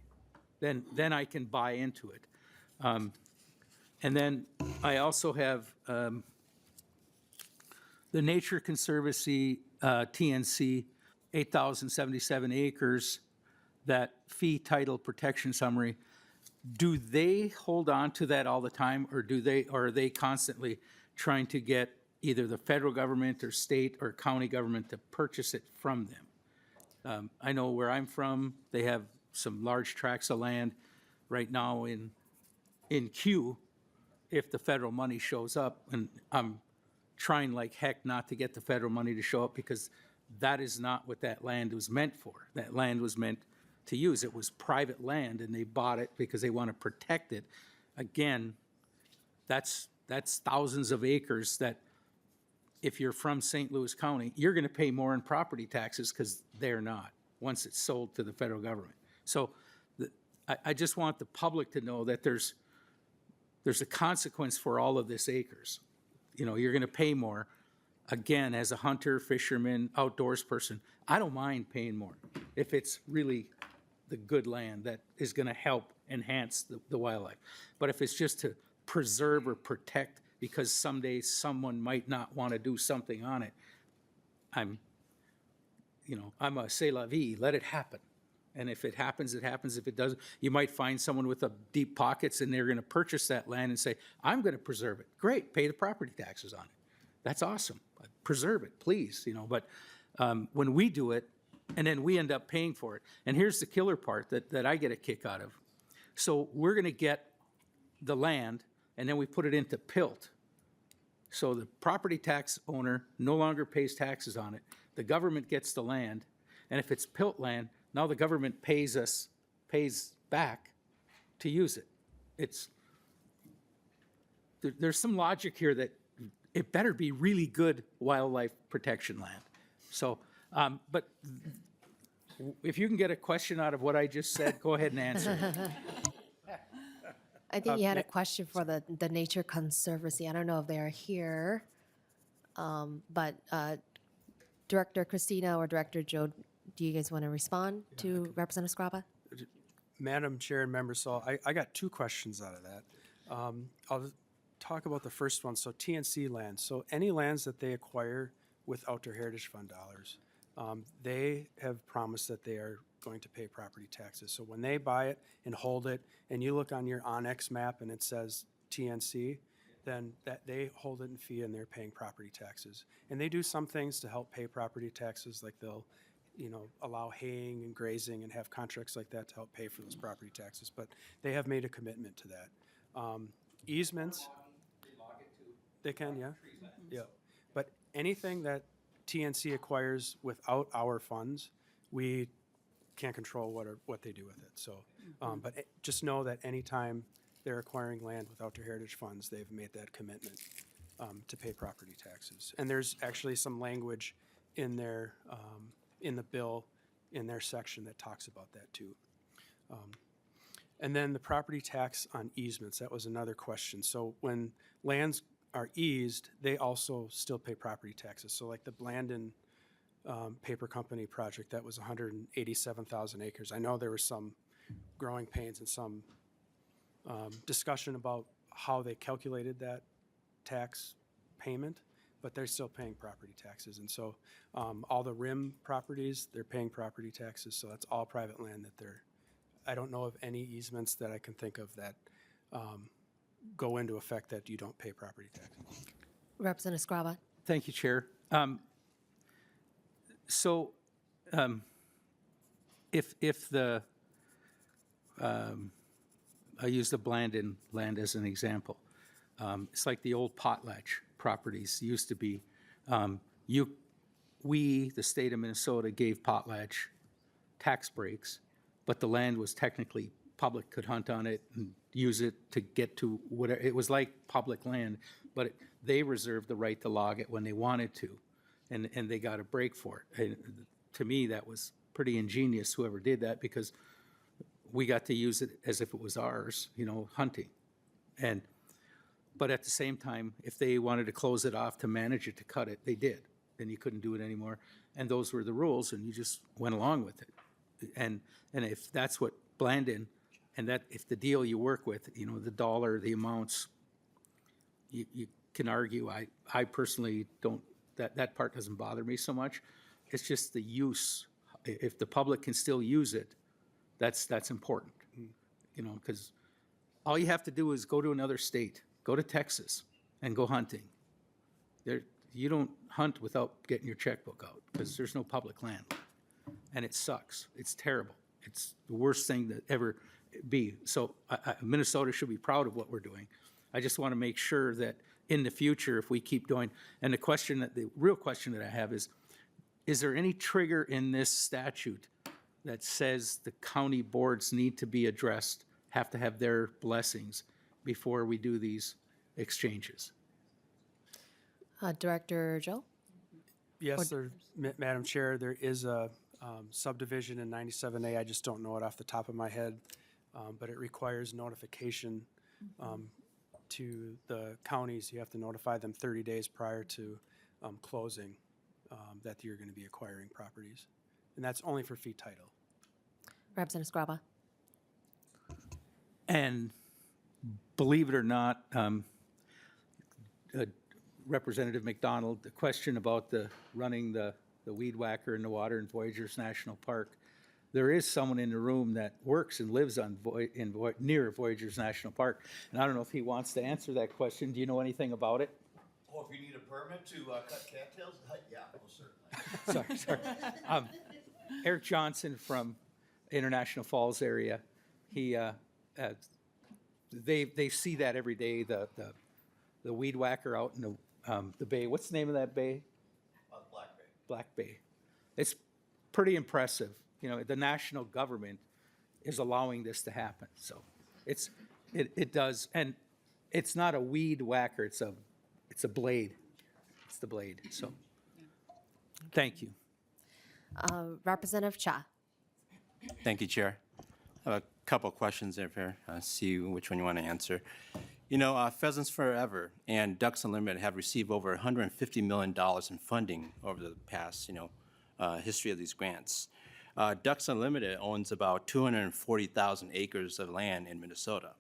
Then I can buy into it. And then I also have the Nature Conservancy, TNC, 8,077 acres, that fee title protection summary. Do they hold on to that all the time, or are they constantly trying to get either the federal government or state or county government to purchase it from them? I know where I'm from, they have some large tracts of land right now in queue if the federal money shows up, and I'm trying like heck not to get the federal money to show up, because that is not what that land was meant for. That land was meant to use. It was private land, and they bought it because they want to protect it. Again, that's thousands of acres that, if you're from St. Louis County, you're going to pay more in property taxes because they're not, once it's sold to the federal government. So I just want the public to know that there's a consequence for all of this acres. You're going to pay more. again, as a hunter, fisherman, outdoors person, I don't mind paying more if it's really the good land that is going to help enhance the wildlife. But if it's just to preserve or protect because someday someone might not want to do something on it, I'm a c'est la vie, let it happen. And if it happens, it happens. If it doesn't, you might find someone with a deep pockets and they're going to purchase that land and say, I'm going to preserve it. Great, pay the property taxes on it. That's awesome. Preserve it, please, But when we do it, and then we end up paying for it. And here's the killer part that I get a kick out of. So we're going to get the land, and then we put it into PILT. So the property tax owner no longer pays taxes on it. The government gets the land, and if it's PILT land, now the government pays back to use it. There's some logic here that it better be really good wildlife protection land. So, but if you can get a question out of what I just said, go ahead and answer it. I think you had a question for the Nature Conservancy. I don't know if they are here. But Director Christina or Director Joe, do you guys want to respond to Representative Scraba? Madam Chair and members, so I got two questions out of that. I'll talk about the first one. So TNC lands. So any lands that they acquire with Outdoor Heritage Fund dollars, they have promised that they are going to pay property taxes. So when they buy it and hold it, and you look on your Onyx map and it says TNC, then that they hold it in fee and they're paying property taxes. And they do some things to help pay property taxes, like they'll, allow haying and grazing and have contracts like that to help pay for those property taxes. But they have made a commitment to that. Easements, they can, yeah, yeah. But anything that TNC acquires without our funds, we can't control what they do with it. So, but just know that anytime they're acquiring land without their heritage funds, they've made that commitment to pay property taxes. And there's actually some language in their in the bill, in their section that talks about that too. And then the property tax on easements, that was another question. So when lands are eased, they also still pay property taxes. So like the Blandon Paper Company project, that was 187,000 acres. I know there was some growing pains and some discussion about how they calculated that tax payment, but they're still paying property taxes. And so all the rim properties, they're paying property taxes. So that's all private land that I don't know of any easements that I can think of that go into effect that you don't pay property taxes. Representative Scraba. Thank you, Chair. So if the, I use the Blandon land as an example. It's like the old potlatch properties used to be. We, the state of Minnesota, gave potlatch tax breaks, but the land was technically public, could hunt on it and use it to get to whatever. It was like public land, but they reserved the right to log it when they wanted to, and they got a break for it. And to me, that was pretty ingenious, whoever did that, because we got to use it as if it was ours, hunting. But at the same time, if they wanted to close it off to manage it, to cut it, they did. Then you couldn't do it anymore. And those were the rules, and you just went along with it. And if that's what Blandon, and that if the deal you work with, the dollar, the amounts, you can argue. I personally don't, that part doesn't bother me so much. It's just the use. If the public can still use it, that's important, because all you have to do is go to another state, go to Texas, and go hunting. You don't hunt without getting your checkbook out, because there's no public land. And it sucks. It's terrible. It's the worst thing that ever be. So Minnesota should be proud of what we're doing. I just want to make sure that in the future, if we keep doing, and the real question that I have is there any trigger in this statute that says the county boards need to be addressed, have to have their blessings before we do these exchanges? Director Joe? Yes, Madam Chair, there is a subdivision in 97A. I just don't know it off the top of my head, but it requires notification to the counties. You have to notify them 30 days prior to closing that you're going to be acquiring properties. And that's only for fee title. Representative Scriba. And believe it or not, Representative McDonald, the question about running the weed whacker in the water in Voyageurs National Park, there is someone in the room that works and lives on near Voyageurs National Park. And I don't know if he wants to answer that question. Do you know anything about it? Oh, if you need a permit to cut cattails? Yeah, most certainly. Sorry. Eric Johnson from International Falls area. He, they see that every day, the weed whacker out in the bay. What's the name of that bay? Black Bay. Black Bay. It's pretty impressive. You know, the national government is allowing this to happen. So it does, and it's not a weed whacker. It's a blade. It's the blade. So thank you. Representative Cha. Thank you, Chair. I have a couple questions there here. See which one you want to answer. You know, Pheasants Forever and Ducks Unlimited have received over $150 million in funding over the past, history of these grants. Ducks Unlimited owns about 240,000 acres of land in Minnesota.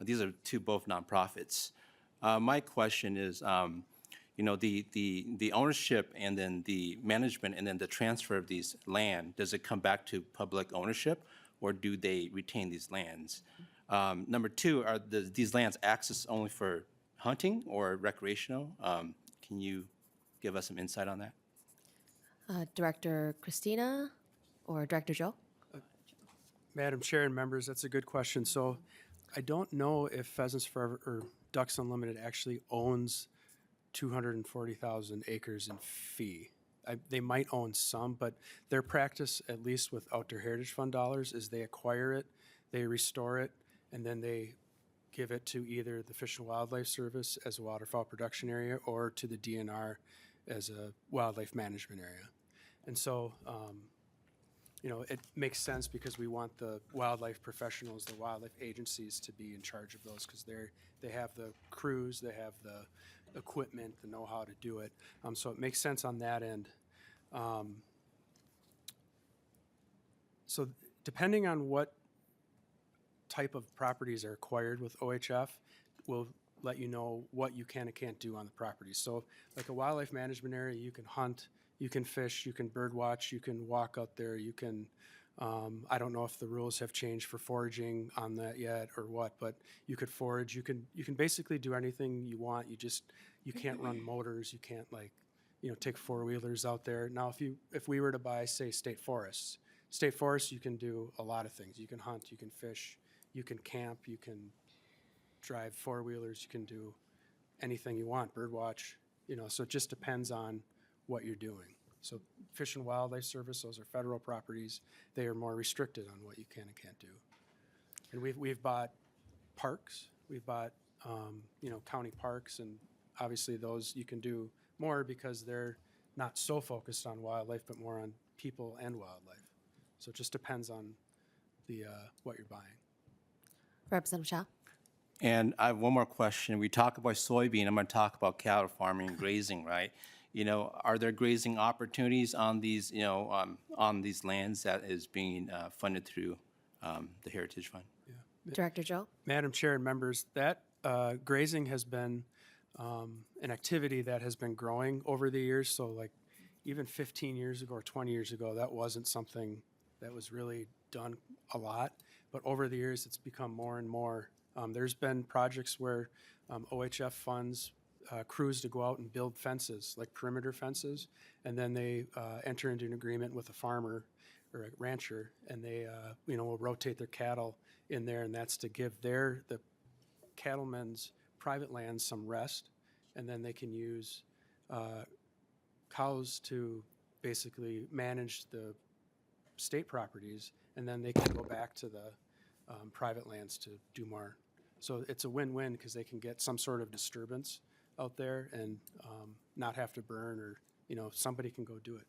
These are both nonprofits. My question is, the ownership and then the management and then the transfer of these land, does it come back to public ownership or do they retain these lands? Number two, are these lands accessed only for hunting or recreational? Can you give us some insight on that? Director Christina or Director Joe? Madam Chair and members, that's a good question. So I don't know if Pheasants Forever or Ducks Unlimited actually owns 240,000 acres in fee. They might own some, but their practice, at least with Outdoor Heritage Fund dollars, is they acquire it, they restore it, and then they give it to either the Fish and Wildlife Service as a waterfowl production area or to the DNR as a wildlife management area. And so, it makes sense because we want the wildlife professionals, the wildlife agencies to be in charge of those because they have the crews, they have the equipment, the know-how to do it. So it makes sense on that end. So depending on what type of properties are acquired with OHF, will let you know what you can and can't do on the property. So like a wildlife management area, you can hunt, you can fish, you can bird watch, you can walk out there, you can, I don't know if the rules have changed for foraging on that yet or what, but you could forage, you can basically do anything you want. You can't run motors, you can't take four-wheelers out there. Now, if we were to buy, say, state forests, you can do a lot of things. You can hunt, you can fish, you can camp, you can drive four-wheelers, you can do anything you want, bird watch, so it just depends on what you're doing. So Fish and Wildlife Service, those are federal properties. They are more restricted on what you can and can't do. And we've bought parks, we've bought, county parks, and obviously those you can do more because they're not so focused on wildlife, but more on people and wildlife. So it just depends on what you're buying. Representative Cha. And I have one more question. We talk about soybean, I'm going to talk about cattle farming and grazing, right? Are there grazing opportunities on these, on these lands that is being funded through the Heritage Fund? Yeah. Director Joe. Madam Chair and members, that grazing has been an activity that has been growing over the years. So like even 15 years ago or 20 years ago, that wasn't something that was really done a lot. But over the years, it's become more and more. There's been projects where OHF funds crews to go out and build fences, like perimeter fences, and then they enter into an agreement with a farmer or a rancher, and they will rotate their cattle in there, and that's to give the cattlemen's private lands some rest, and then they can use cows to basically manage the state properties, and then they can go back to the private lands to do more. So it's a win-win because they can get some sort of disturbance out there and not have to burn, or somebody can go do it.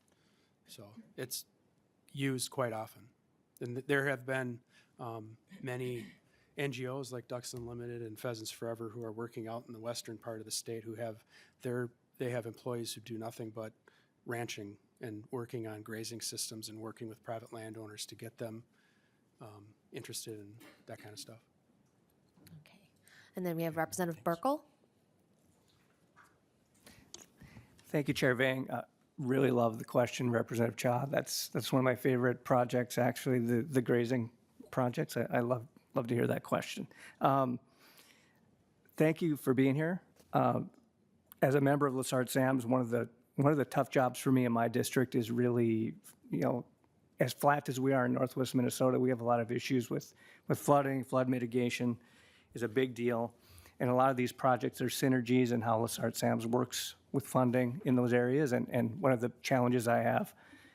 So it's used quite often. And there have been many NGOs like Ducks Unlimited and Pheasants Forever who are working out in the western part of the state who have their they have employees who do nothing but ranching and working on grazing systems and working with private landowners to get them interested in that kind of stuff. Okay. And then we have Representative Burkle. Thank you, Chair Vang. Really love the question, Representative Cha. That's one of my favorite projects, actually, the grazing projects. I love to hear that question. Thank you for being here. As a member of Lessard Sam's, one of the tough jobs for me in my district is really, as flat as we are in northwest Minnesota, we have a lot of issues with flooding. Flood mitigation is a big deal. And a lot of these projects are synergies in how Lessard Sam's works with funding in those areas. And one of the challenges I have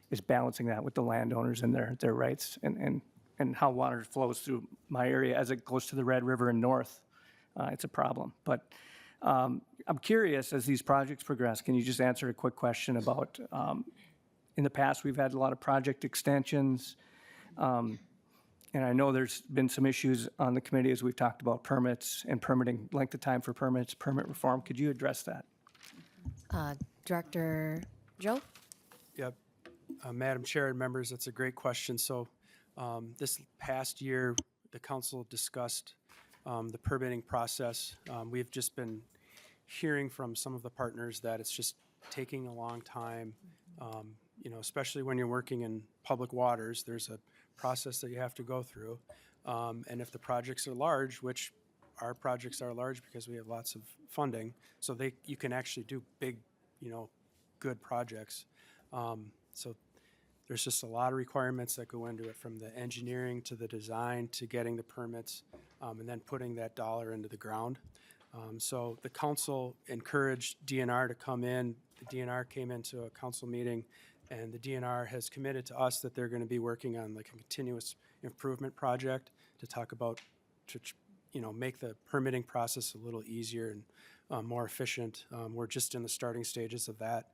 is balancing that with the landowners and their rights and how water flows through my area as it goes to the Red River and north. It's a problem. But I'm curious, as these projects progress, can you just answer a quick question about, in the past, we've had a lot of project extensions. And I know there's been some issues on the committee as we've talked about permits and permitting, length of time for permits, permit reform. Could you address that? Director Joe? Yep. Madam Chair and members, that's a great question. So this past year, the council discussed the permitting process. We've just been hearing from some of the partners that it's just taking a long time. Especially when you're working in public waters, there's a process that you have to go through. And if the projects are large, which our projects are large because we have lots of funding, so you can actually do big, good projects. So there's just a lot of requirements that go into it, from the engineering to the design to getting the permits, and then putting that dollar into the ground. So the council encouraged DNR to come in. The DNR came into a council meeting, and the DNR has committed to us that they're going to be working on like a continuous improvement project to talk about, make the permitting process a little easier and more efficient. We're just in the starting stages of that.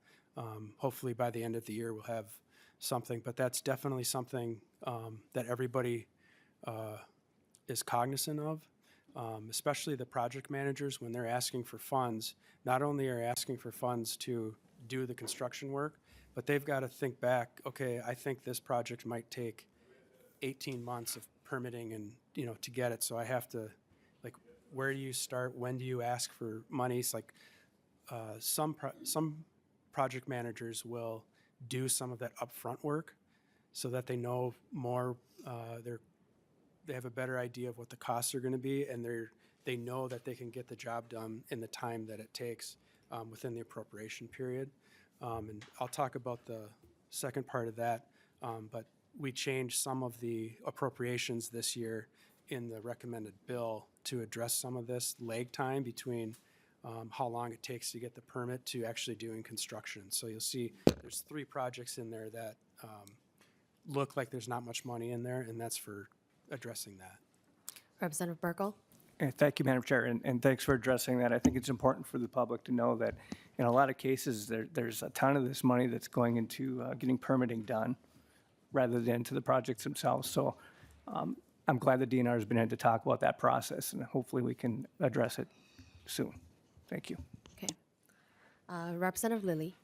Hopefully by the end of the year we'll have something, but that's definitely something that everybody is cognizant of, especially the project managers when they're asking for funds. Not only are asking for funds to do the construction work, but they've got to think back, okay, I think this project might take 18 months of permitting and, to get it. So I have to, like, where do you start? When do you ask for money? It's like some project managers will do some of that upfront work so that they know more, they have a better idea of what the costs are going to be, and they know that they can get the job done in the time that it takes within the appropriation period. And I'll talk about the second part of that, but we changed some of the appropriations this year in the recommended bill to address some of this lag time between how long it takes to get the permit to actually doing construction. So you'll see there's 3 projects in there that look like there's not much money in there, and that's for addressing that. Representative Burkle? Thank you, Madam Chair, and thanks for addressing that. I think it's important for the public to know that in a lot of cases, there's a ton of this money that's going into getting permitting done rather than to the projects themselves. So I'm glad the DNR has been in to talk about that process, and hopefully we can address it soon. Thank you. Okay. Representative Lilly?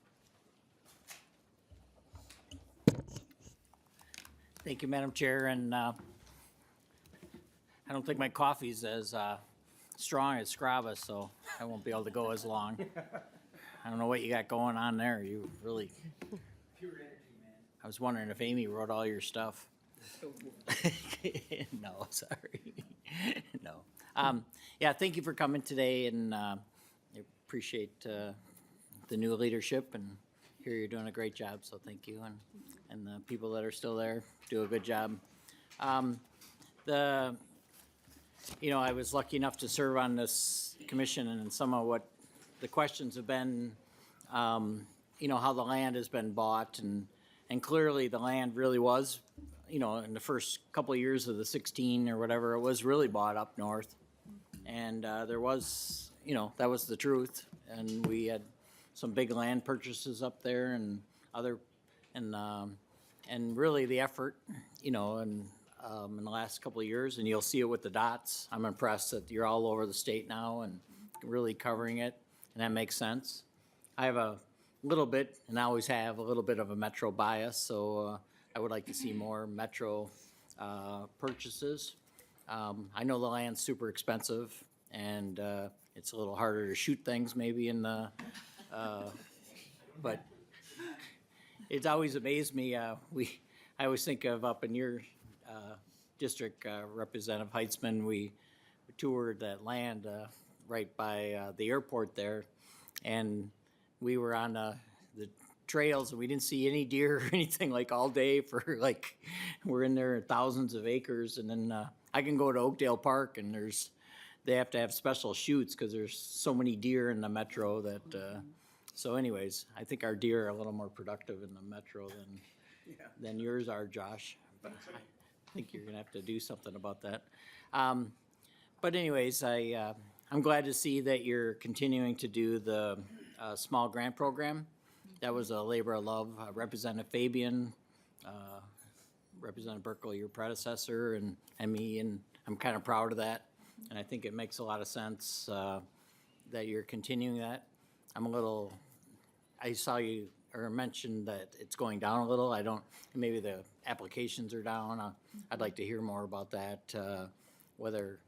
Thank you, Madam Chair, and I don't think my coffee's as strong as Scrava, so I won't be able to go as long. I don't know what you got going on there. You really... Pure energy, man. I was wondering if Amy wrote all your stuff. No, sorry. No. Yeah, thank you for coming today, and I appreciate the new leadership, and here you're doing a great job, so thank you. And the people that are still there do a good job. I was lucky enough to serve on this commission, and some of what the questions have been, how the land has been bought, and clearly the land really was, in the first couple of years of the 16 or whatever, it was really bought up north. And there was, that was the truth. And we had some big land purchases up there and and really the effort, in the last couple of years, and you'll see it with the dots. I'm impressed that you're all over the state now and really covering it, and that makes sense. I have a little bit, and I always have a little bit of a metro bias, so I would like to see more metro purchases. I know the land's super expensive, and it's a little harder to shoot things maybe in the, but it's always amazed me. I always think of up in your district, Representative Heitzman, we toured that land right by the airport there, and we were on the trails and we didn't see any deer or anything like all day for like, we're in there thousands of acres, and then I can go to Oakdale Park and they have to have special chutes because there's so many deer in the metro that, so anyways, I think our deer are a little more productive in the metro than yours are, Josh. But I think you're gonna have to do something about that. But anyways, I'm glad to see that you're continuing to do the small grant program. That was a labor of love. Representative Fabian, Representative Burkle, your predecessor, and me, and I'm kind of proud of that. And I think it makes a lot of sense that you're continuing that. I saw you or mentioned that it's going down a little. Maybe the applications are down. I'd like to hear more about that. Whether,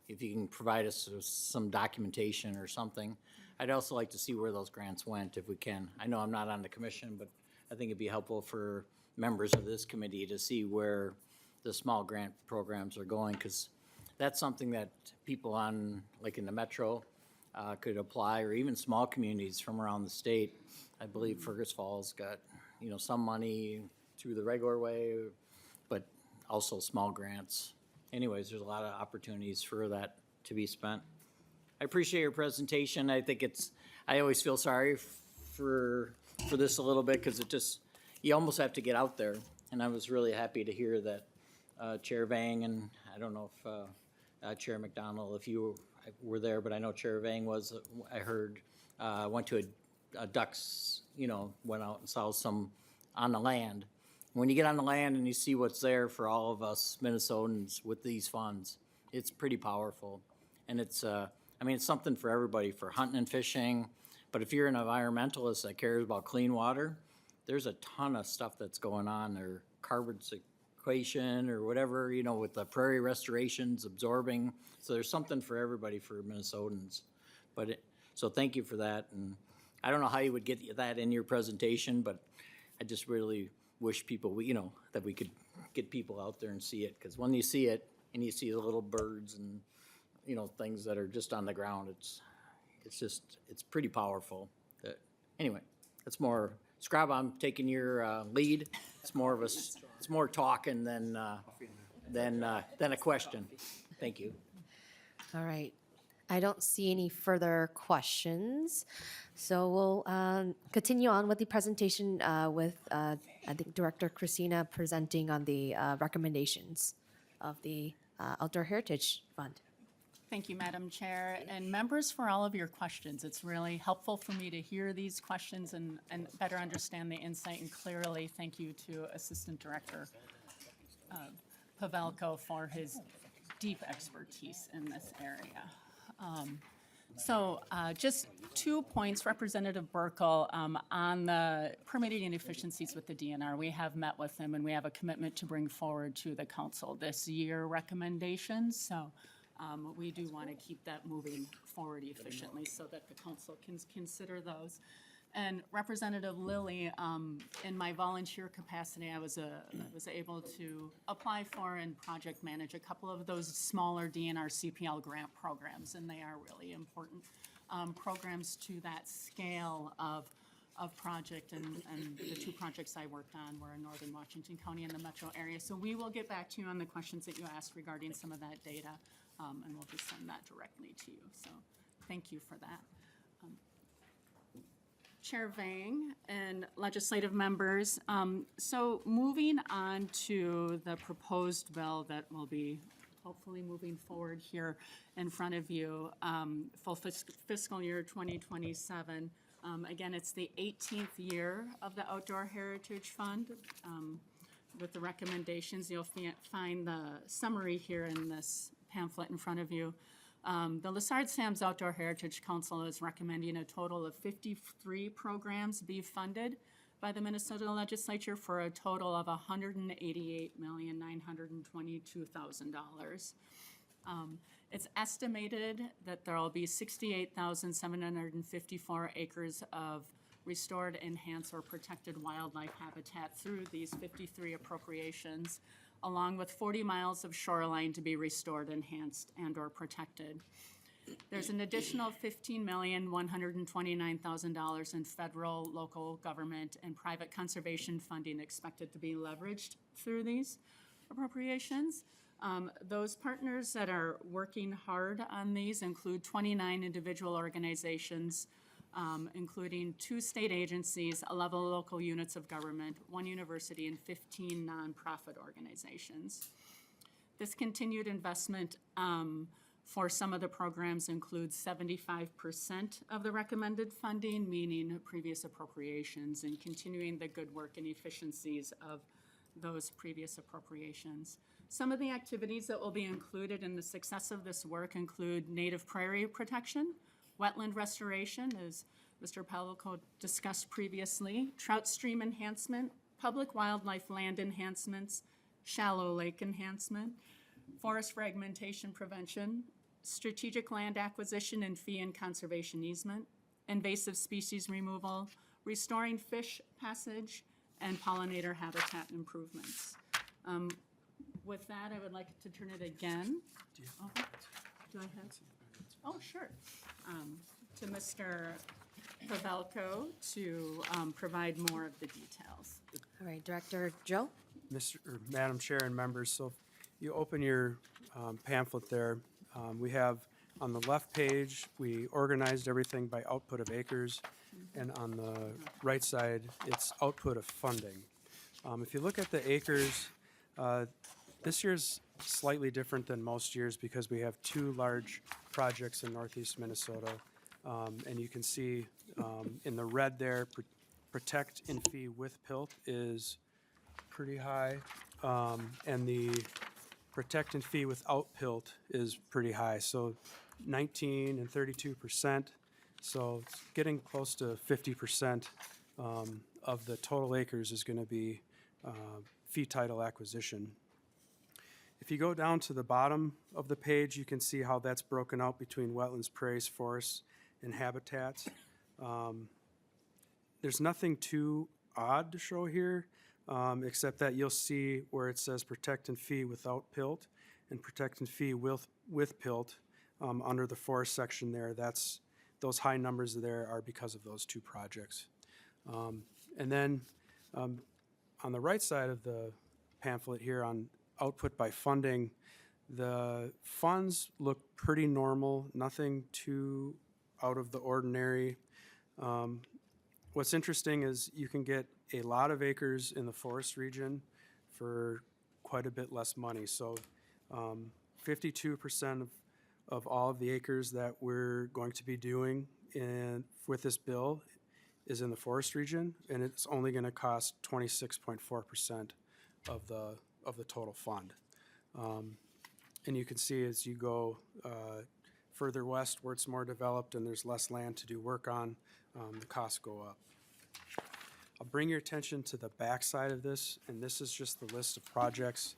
if you can provide us with some documentation or something. I'd also like to see where those grants went if we can. I know I'm not on the commission, but I think it'd be helpful for members of this committee to see where the small grant programs are going, because that's something that people on, like in the metro, could apply, or even small communities from around the state. I believe Fergus Falls got, some money through the regular way, but also small grants. Anyways, there's a lot of opportunities for that to be spent. I appreciate your presentation. I think I always feel sorry for this a little bit, because you almost have to get out there. And I was really happy to hear that Chair Vang, and I don't know if Chair McDonald, if you were there, but I know Chair Vang was, I heard, went to a ducks, went out and saw some on the land. When you get on the land and you see what's there for all of us Minnesotans with these funds, it's pretty powerful. And it's something for everybody, for hunting and fishing. But if you're an environmentalist that cares about clean water, there's a ton of stuff that's going on there. Carbon sequestration or whatever, with the prairie restorations, absorbing. So there's something for everybody for Minnesotans. So thank you for that. And I don't know how you would get that in your presentation, but I just really wish people, that we could get people out there and see it. Because when you see it and you see the little birds and, things that are just on the ground, it's pretty powerful. Anyway, it's more, Scrab, I'm taking your lead. It's more talking than a question. Thank you. All right. I don't see any further questions. So we'll continue on with the presentation with, I think, Director Christina presenting on the recommendations of the Outdoor Heritage Fund. Thank you, Madam Chair, and members, for all of your questions. It's really helpful for me to hear these questions and better understand the insight, and clearly thank you to Assistant Director Pavelko for his deep expertise in this area. Just 2 points, Representative Burkle, on the permitting inefficiencies with the DNR. We have met with him, and we have a commitment to bring forward to the council this year recommendations. So we do want to keep that moving forward efficiently so that the council can consider those. And Representative Lilly, in my volunteer capacity, I was able to apply for and project manage a couple of those smaller DNR CPL grant programs, and they are really important programs to that scale of project. And the 2 projects I worked on were in Northern Washington County and the metro area. So we will get back to you on the questions that you asked regarding some of that data, and we'll just send that directly to you. So thank you for that. Chair Vang and legislative members, so moving on to the proposed bill that will be hopefully moving forward here in front of you, full fiscal year 2027. Again, it's the 18th year of the Outdoor Heritage Fund. With the recommendations, you'll find the summary here in this pamphlet in front of you. The Lessard Sam's Outdoor Heritage Council is recommending a total of 53 programs be funded by the Minnesota Legislature for a total of $188,922,000. It's estimated that there will be 68,754 acres of restored, enhanced, or protected wildlife habitat through these 53 appropriations, along with 40 miles of shoreline to be restored, enhanced, and/or protected. There's an additional $15,129,000 in federal, local government, and private conservation funding expected to be leveraged through these appropriations. Those partners that are working hard on these include 29 individual organizations, including 2 state agencies, 11 local units of government, 1 university, and 15 nonprofit organizations. This continued investment for some of the programs includes 75% of the recommended funding, meaning previous appropriations, and continuing the good work and efficiencies of those previous appropriations. Some of the activities that will be included in the success of this work include native prairie protection, wetland restoration, as Mr. Pavelko discussed previously, trout stream enhancement, public wildlife land enhancements, shallow lake enhancement, forest fragmentation prevention, strategic land acquisition and fee and conservation easement, invasive species removal, restoring fish passage, and pollinator habitat improvements. With that, I would like to turn it again. Do I have? Oh, sure. To Mr. Pavelko to provide more of the details. All right, Director Joe? Madam Chair and members, so if you open your pamphlet there, we have on the left page, we organized everything by output of acres, and on the right side, it's output of funding. If you look at the acres, this year's slightly different than most years because we have 2 large projects in northeast Minnesota. And you can see in the red there, protect and fee with PILT is pretty high. And the protect and fee without PILT is pretty high. So 19 and 32%. So it's getting close to 50% of the total acres is going to be fee title acquisition. If you go down to the bottom of the page, you can see how that's broken out between wetlands, prairies, forests, and habitats. There's nothing too odd to show here, except that you'll see where it says protect and fee without PILT and protect and fee with PILT under the forest section there. Those high numbers there are because of those 2 projects. And then on the right side of the pamphlet here on output by funding, the funds look pretty normal, nothing too out of the ordinary. What's interesting is you can get a lot of acres in the forest region for quite a bit less money. So 52% of all of the acres that we're going to be doing with this bill is in the forest region, and it's only going to cost 26.4% of the total fund. And you can see as you go further west where it's more developed and there's less land to do work on, the costs go up. I'll bring your attention to the back side of this, and this is just the list of projects.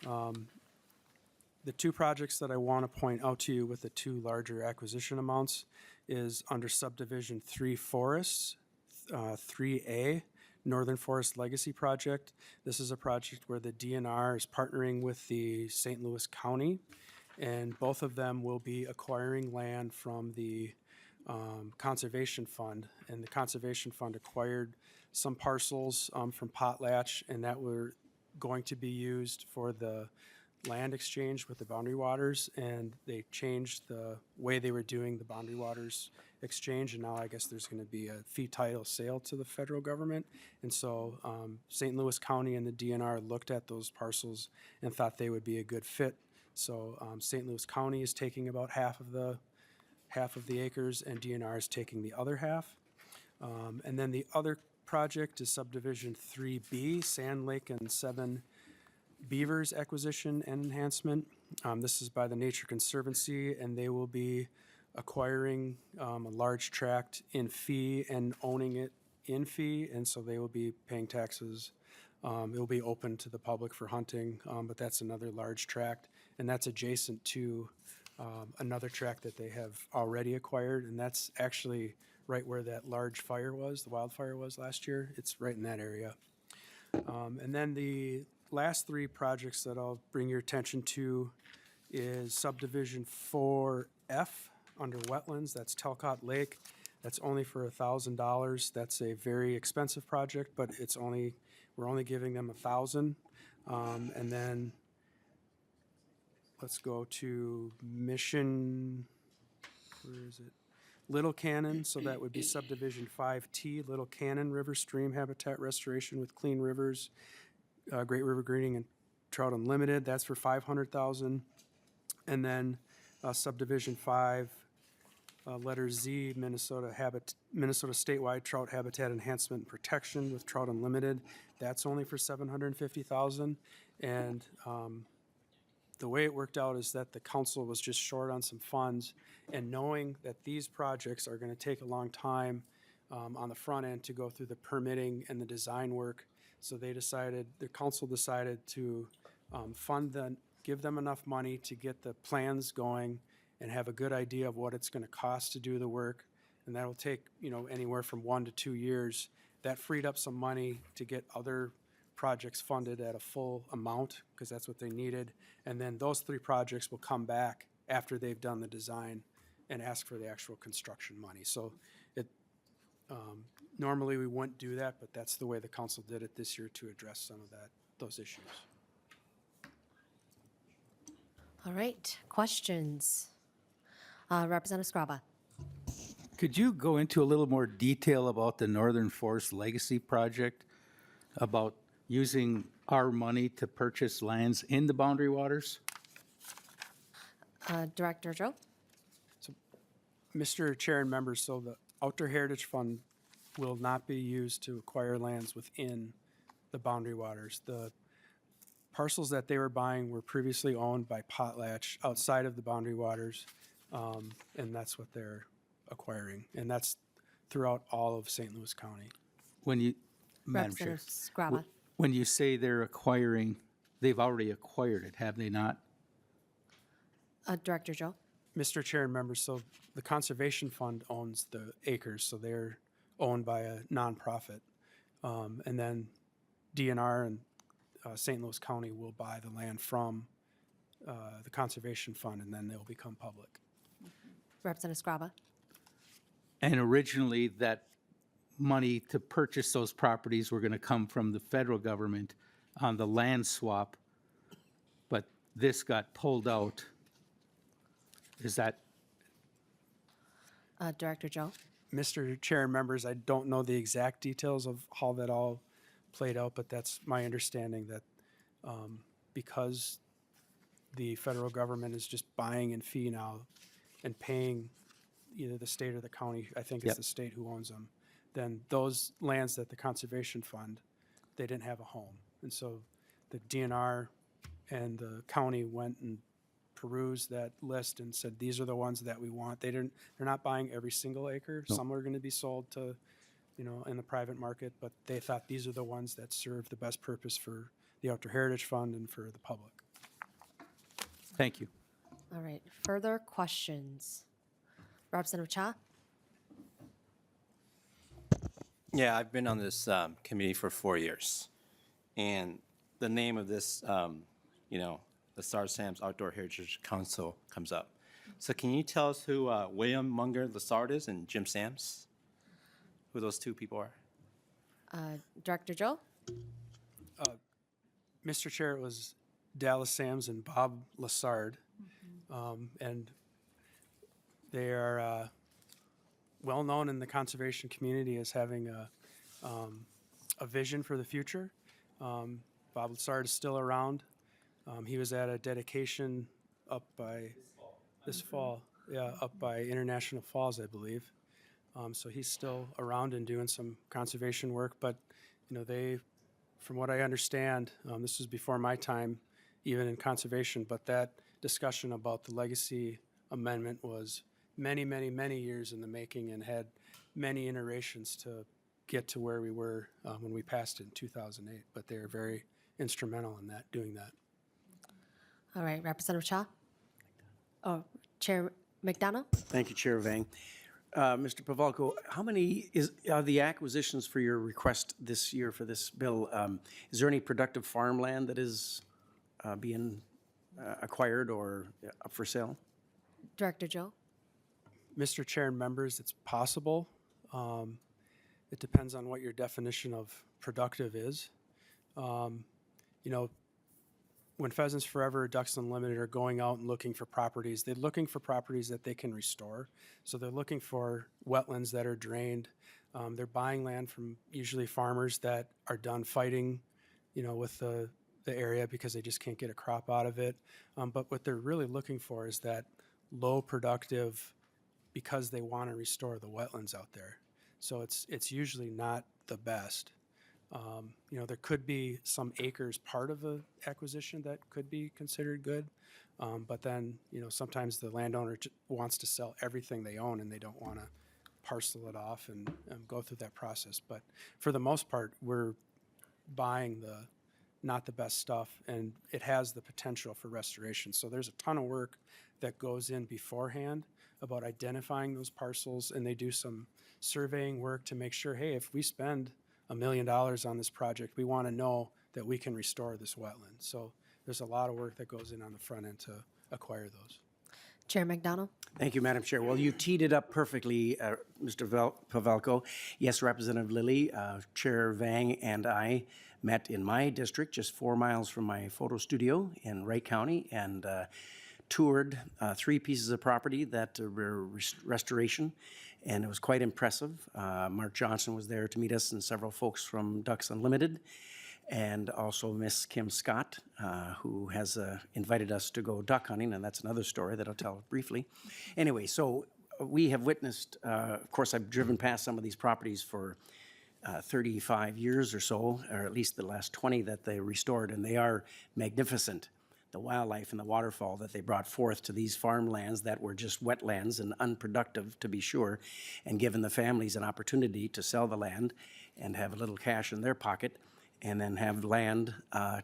The 2 projects that I want to point out to you with the 2 larger acquisition amounts is under subdivision 3 forests, 3A, Northern Forest Legacy Project. This is a project where the DNR is partnering with the St. Louis County, and both of them will be acquiring land from the Conservation Fund. And the Conservation Fund acquired some parcels from Potlatch, and that were going to be used for the land exchange with the Boundary Waters, and they changed the way they were doing the Boundary Waters exchange, and now I guess there's going to be a fee title sale to the federal government. And so St. Louis County and the DNR looked at those parcels and thought they would be a good fit. So St. Louis County is taking about half of the acres, and DNR is taking the other half. And then the other project is subdivision 3B, Sand Lake and 7 Beavers acquisition and enhancement. This is by the Nature Conservancy, and they will be acquiring a large tract in fee and owning it in fee, and so they will be paying taxes. It will be open to the public for hunting, but that's another large tract, and that's adjacent to another tract that they have already acquired, and that's actually right where that large fire was, the wildfire was last year. It's right in that area. And then the last three projects that I'll bring your attention to is subdivision 4F under wetlands. That's Telcott Lake. That's only for $1,000. That's a very expensive project, but we're only giving them $1,000. And then let's go to Mission, where is it? Little Cannon, so that would be subdivision 5T, Little Cannon River Stream Habitat Restoration with Clean Rivers, Great River Greening and Trout Unlimited, that's for $500,000. And then subdivision 5, letter Z, Minnesota statewide trout habitat enhancement and protection with Trout Unlimited, that's only for $750,000. And the way it worked out is that the council was just short on some funds, and knowing that these projects are going to take a long time on the front end to go through the permitting and the design work, so the council decided to give them enough money to get the plans going and have a good idea of what it's going to cost to do the work, and that'll take anywhere from 1 to 2 years. That freed up some money to get other projects funded at a full amount, because that's what they needed. And then those 3 projects will come back after they've done the design and ask for the actual construction money. So normally we wouldn't do that, but that's the way the council did it this year to address some of those issues. All right, questions? Representative Scraba. Could you go into a little more detail about the Northern Forest Legacy Project, about using our money to purchase lands in the boundary waters? Director Joe? Mr. Chair and members, so the Outdoor Heritage Fund will not be used to acquire lands within the boundary waters. The parcels that they were buying were previously owned by Potlatch outside of the boundary waters, and that's what they're acquiring. And that's throughout all of St. Louis County. Madam Chair, Representative Scraba. when you say they're acquiring, they've already acquired it, have they not? Director Joe? Mr. Chair and members, so the Conservation Fund owns the acres, so they're owned by a nonprofit. And then DNR and St. Louis County will buy the land from the Conservation Fund, and then they'll become public. Representative Scraba? And originally, that money to purchase those properties were going to come from the federal government on the land swap, but this got pulled out. Is that? Director Joe? Mr. Chair and members, I don't know the exact details of how that all played out, but that's my understanding that because the federal government is just buying in fee now and paying either the state or the county, I think it's the state who owns them, then those lands that the Conservation Fund, they didn't have a home. And so the DNR and the county went and perused that list and said, these are the ones that we want. They're not buying every single acre. No. Some are going to be sold to, in the private market, but they thought these are the ones that serve the best purpose for the Outdoor Heritage Fund and for the public. Thank you. All right, further questions? Representative Cha? Yeah, I've been on this committee for 4 years. And the name of this, the Star Sam's Outdoor Heritage Council comes up. So can you tell us who William Munger Lassard is and Jim Sams? Who those two people are? Director Joe? Mr. Chair, it was Dallas Sams and Bob Lassard. And they are well-known in the conservation community as having a vision for the future. Bob Lassard is still around. He was at a dedication up by this fall, up by International Falls, I believe. So he's still around and doing some conservation work. But they, from what I understand, this was before my time, even in conservation. But that discussion about the legacy amendment was many, many, many years in the making and had many iterations to get to where we were when we passed it in 2008. But they are very instrumental in that, doing that. All right, Representative Cha? Oh, Chair McDonough? Thank you, Chair Vang. Mr. Pavelko, how many are the acquisitions for your request this year for this bill? Is there any productive farmland that is being acquired or up for sale? Director Joe? Mr. Chair and members, it's possible. It depends on what your definition of productive is. You know, when Pheasants Forever, Ducks Unlimited are going out and looking for properties, they're looking for properties that they can restore. So they're looking for wetlands that are drained. They're buying land from usually farmers that are done fighting, you know, with the area because they just can't get a crop out of it. But what they're really looking for is that low productive, because they want to restore the wetlands out there. So it's usually not the best. You know, there could be some acres part of the acquisition that could be considered good, but then, you know, sometimes the landowner wants to sell everything they own and they don't want to parcel it off and go through that process. But for the most part, we're buying not the best stuff, and it has the potential for restoration. So there's a ton of work that goes in beforehand about identifying those parcels, and they do some surveying work to make sure, hey, if we spend $1 million on this project, we want to know that we can restore this wetland. So there's a lot of work that goes in on the front end to acquire those. Chair McDonough? Thank you, Madam Chair. Well, you teed it up perfectly, Mr. Pavelko. Yes, Representative Lilly, Chair Vang, and I met in my district, just 4 miles from my photo studio in Wright County, and toured 3 pieces of property that were restoration, and it was quite impressive. Mark Johnson was there to meet us, and several folks from Ducks Unlimited, and also Miss Kim Scott, who has invited us to go duck hunting, and that's another story that I'll tell briefly. Anyway, so we have witnessed, of course, I've driven past some of these properties for 35 years or so, or at least the last 20 that they restored, and they are magnificent. The wildlife and the waterfall that they brought forth to these farmlands that were just wetlands and unproductive, to be sure, and given the families an opportunity to sell the land and have a little cash in their pocket, and then have land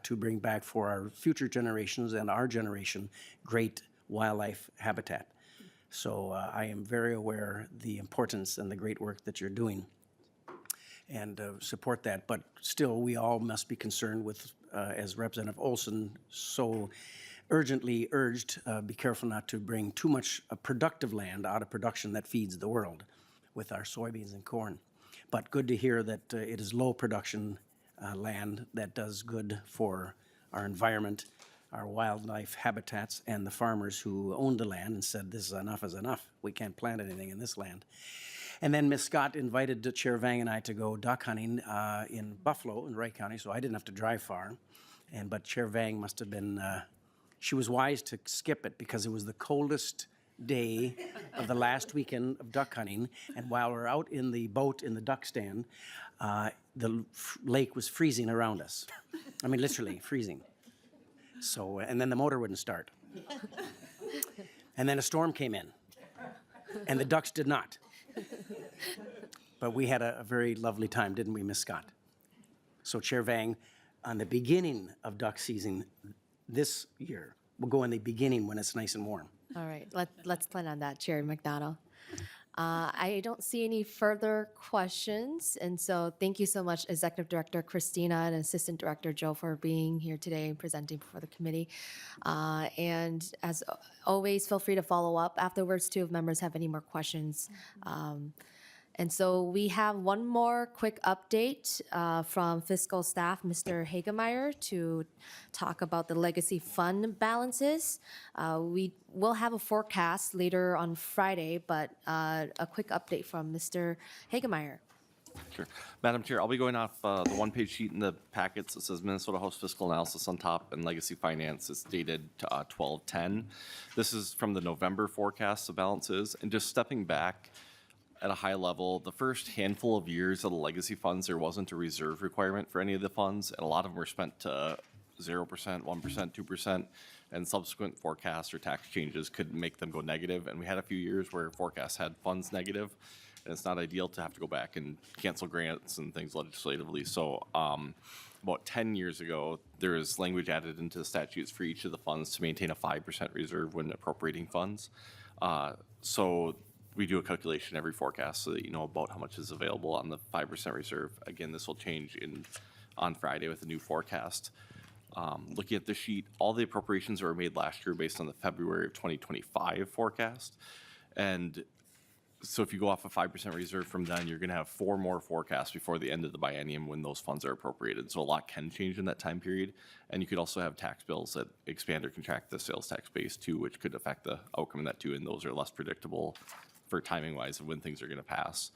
to bring back for our future generations and our generation great wildlife habitat. So I am very aware the importance and the great work that you're doing, and support that. But still, we all must be concerned with, as Representative Olson so urgently urged, be careful not to bring too much productive land out of production that feeds the world with our soybeans and corn. But good to hear that it is low production land that does good for our environment, our wildlife habitats, and the farmers who owned the land and said, this is enough. We can't plant anything in this land. And then Ms. Scott invited Chair Vang and I to go duck hunting in Buffalo in Wright County, so I didn't have to drive far. But Chair Vang must have been, she was wise to skip it because it was the coldest day of the last weekend of duck hunting. And while we're out in the boat in the duck stand, the lake was freezing around us. I mean, literally freezing. So, and then the motor wouldn't start. And then a storm came in, and the ducks did not. But we had a very lovely time, didn't we, Ms. Scott? So Chair Vang, on the beginning of duck season this year, we'll go in the beginning when it's nice and warm. All right, let's plan on that, Chair McDonough. I don't see any further questions, and so thank you so much, Executive Director Christina and Assistant Director Joe, for being here today and presenting before the committee. And as always, feel free to follow up afterwards too if members have any more questions. And so we have one more quick update from fiscal staff, Mr. Hagemeyer, to talk about the legacy fund balances. We will have a forecast later on Friday, but a quick update from Mr. Hagemeyer. Sure. Madam Chair, I'll be going off the one-page sheet in the packets that says Minnesota House Fiscal Analysis on top and Legacy Finance. It's dated 12/10. This is from the November forecast of balances. And just stepping back, at a high level, the first handful of years of the legacy funds, there wasn't a reserve requirement for any of the funds, and a lot of them were spent to 0%, 1%, 2%, and subsequent forecasts or tax changes could make them go negative. And we had a few years where forecasts had funds negative, and it's not ideal to have to go back and cancel grants and things legislatively. So about 10 years ago, there was language added into the statutes for each of the funds to maintain a 5% reserve when appropriating funds. So we do a calculation every forecast so that you know about how much is available on the 5% reserve. Again, this will change on Friday with a new forecast. Looking at this sheet, all the appropriations that were made last year based on the February of 2025 forecast. And so if you go off a 5% reserve from then, you're going to have 4 more forecasts before the end of the biennium when those funds are appropriated. So a lot can change in that time period. And you could also have tax bills that expand or contract the sales tax base too, which could affect the outcome of that too. And those are less predictable for timing wise of when things are going to pass.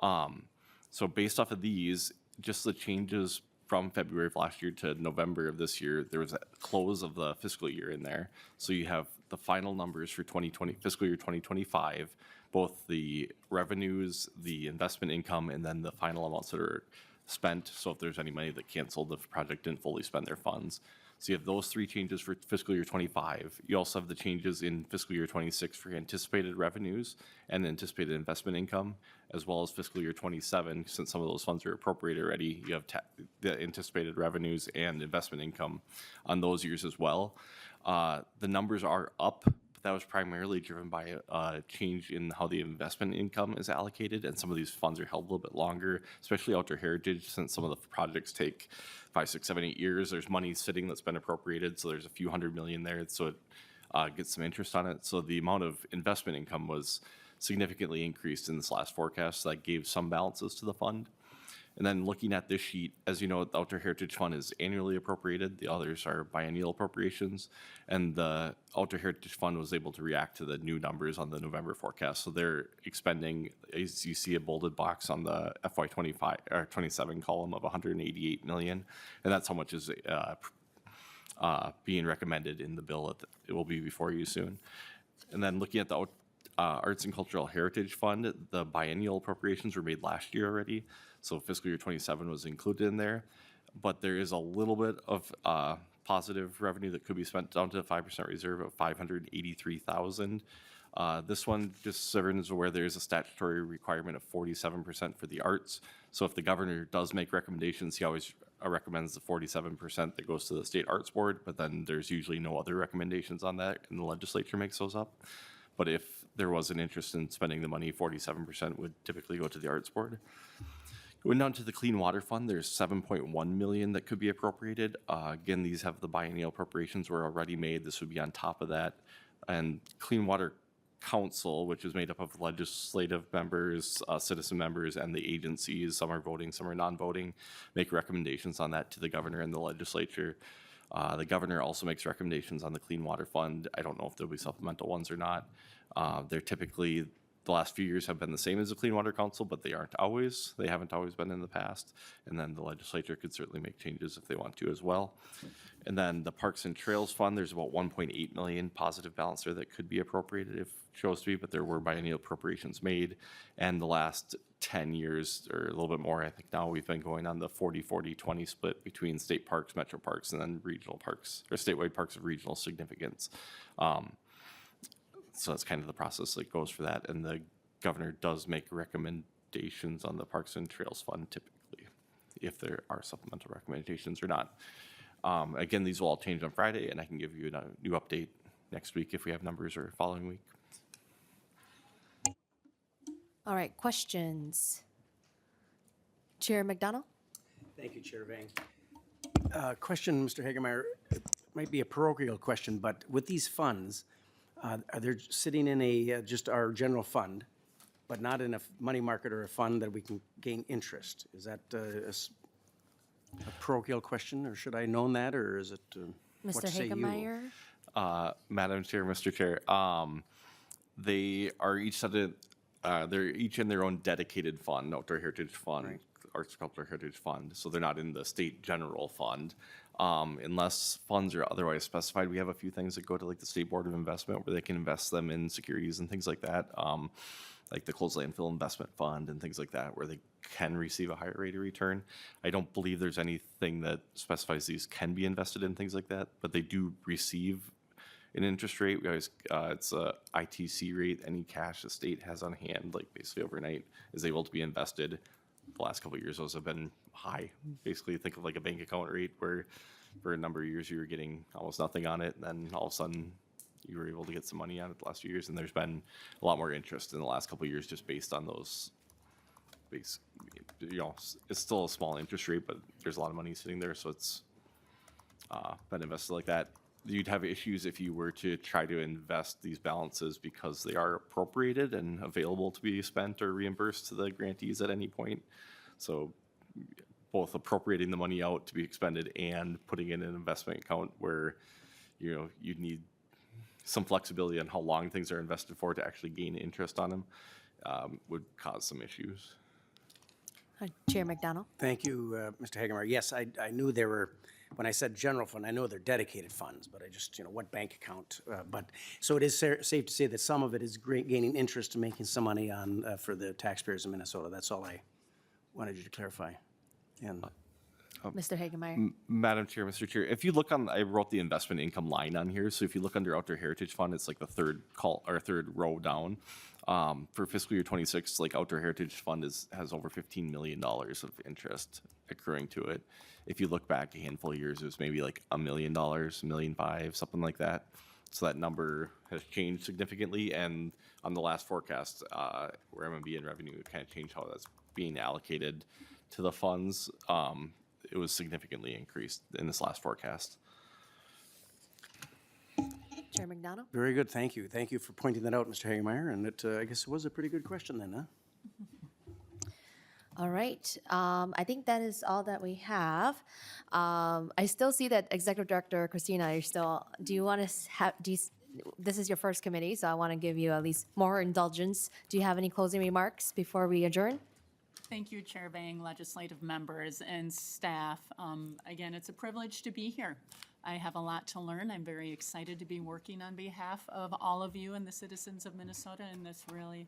So based off of these, just the changes from February of last year to November of this year, there was a close of the fiscal year in there. So you have the final numbers for fiscal year 2025, both the revenues, the investment income, and then the final amounts that are spent. So if there's any money that canceled, the project didn't fully spend their funds. So you have those 3 changes for fiscal year 25. You also have the changes in fiscal year 26 for anticipated revenues and anticipated investment income, as well as fiscal year 27. Since some of those funds are appropriated already, you have the anticipated revenues and investment income on those years as well. The numbers are up, but that was primarily driven by a change in how the investment income is allocated, and some of these funds are held a little bit longer, especially outdoor heritage, since some of the projects take 5, 6, 7, 8 years. There's money sitting that's been appropriated, so there's a few $100 million there, so it gets some interest on it. So the amount of investment income was significantly increased in this last forecast, so that gave some balances to the fund. And then looking at this sheet, as you know, the Outdoor Heritage Fund is annually appropriated. The others are biennial appropriations. And the Outdoor Heritage Fund was able to react to the new numbers on the November forecast. So they're expending, as you see, a bolded box on the FY25 or 27 column of $188 million. And that's how much is being recommended in the bill. It will be before you soon. And then looking at the Arts and Cultural Heritage Fund, the biennial appropriations were made last year already. So fiscal year 27 was included in there, but there is a little bit of positive revenue that could be spent down to a 5% reserve of $583,000. This one, just so everyone is aware, there is a statutory requirement of 47% for the arts. So if the governor does make recommendations, he always recommends the 47% that goes to the State Arts Board, but then there's usually no other recommendations on that, and the legislature makes those up. But if there was an interest in spending the money, 47% would typically go to the Arts Board. Going down to the Clean Water Fund, there's $7.1 million that could be appropriated. Again, these have the biennial appropriations were already made. This would be on top of that. And Clean Water Council, which is made up of legislative members, citizen members, and the agencies, some are voting, some are non-voting, make recommendations on that to the governor and the legislature. The governor also makes recommendations on the Clean Water Fund. I don't know if there'll be supplemental ones or not. They're typically, the last few years have been the same as the Clean Water Council, but they haven't always been in the past. And then the legislature could certainly make changes if they want to as well. And then the Parks and Trails Fund, there's about 1.8 million positive balance there that could be appropriated if chose to be, but there were biennial appropriations made. And the last 10 years or a little bit more, I think now we've been going on the 40-40-20 split between state parks, metro parks, and then regional parks or statewide parks of regional significance. So that's kind of the process that goes for that. And the governor does make recommendations on the Parks and Trails Fund typically, if there are supplemental recommendations or not. Again, these will all change on Friday, and I can give you a new update next week if we have numbers or following week. All right, questions? Chair McDonald? Thank you, Chair Vang. Question, Mr. Hagemeyer, it might be a parochial question, but with these funds, are they sitting in just our general fund, but not in a money market or a fund that we can gain interest? Is that a parochial question, or should I have known that, or is it? Mr. Hagemeyer? Madam Chair, Mr. Chair, they are each they're each in their own dedicated fund, Outdoor Heritage Fund, right. Arts and Cultural Heritage Fund, so they're not in the state general fund. Unless funds are otherwise specified, we have a few things that go to like the State Board of Investment where they can invest them in securities and things like that, like the Closed Landfill Investment Fund and things like that, where they can receive a higher rate of return. I don't believe there's anything that specifies these can be invested in things like that, but they do receive an interest rate. We always, it's a ITC rate. Any cash the state has on hand, like basically overnight, is able to be invested. The last couple of years, those have been high. Basically, think of like a bank account rate where for a number of years you were getting almost nothing on it, and then all of a sudden you were able to get some money on it the last few years, and there's been a lot more interest in the last couple of years just based on those it's still a small interest rate, but there's a lot of money sitting there, so it's been invested like that. You'd have issues if you were to try to invest these balances because they are appropriated and available to be spent or reimbursed to the grantees at any point. So both appropriating the money out to be expended and putting in an investment account where, you'd need some flexibility on how long things are invested for to actually gain interest on them would cause some issues. Chair McDonald? Thank you, Mr. Hagemeyer. Yes, I knew there were, when I said general fund, I know they're dedicated funds, but I just, what bank account. So it is safe to say that some of it is gaining interest and making some money on, for the taxpayers in Minnesota. That's all I wanted you to clarify. And Mr. Hagemeyer? Madam Chair, Mr. Chair, if you look on, I wrote the investment income line on here. So if you look under Outdoor Heritage Fund, it's like the third row down. For fiscal year 26, like Outdoor Heritage Fund has over $15 million of interest accruing to it. If you look back a handful of years, it was maybe like $1 million, $1.5 million, something like that. So that number has changed significantly. And on the last forecast, where MMB and revenue kind of changed how that's being allocated to the funds, it was significantly increased in this last forecast. Chair McDonald? very good, thank you. Thank you for pointing that out, Mr. Hagemeyer, and I guess it was a pretty good question then, huh? All right. I think that is all that we have. I still see that Executive Director Christina, do you want to have, this is your first committee, so I want to give you at least more indulgence. Do you have any closing remarks before we adjourn? Thank you, Chair Bang, legislative members, and staff. Again, it's a privilege to be here. I have a lot to learn. I'm very excited to be working on behalf of all of you and the citizens of Minnesota in this really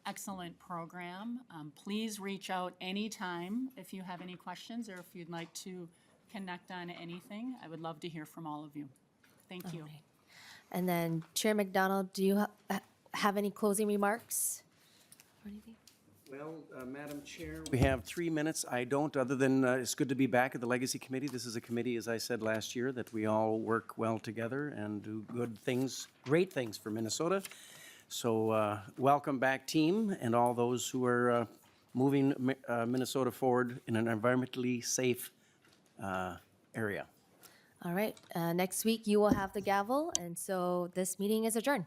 excellent program. Please reach out anytime if you have any questions or if you'd like to connect on anything. I would love to hear from all of you. Thank you. Okay. And then Chair McDonald, do you have any closing remarks or anything? Well, Madam Chair, we have 3 minutes. I don't, other than it's good to be back at the Legacy Committee. This is a committee, as I said last year, that we all work well together and do good things, great things for Minnesota. So welcome back, team, and all those who are moving Minnesota forward in an environmentally safe area. All right. Next week, you will have the gavel, and so this meeting is adjourned.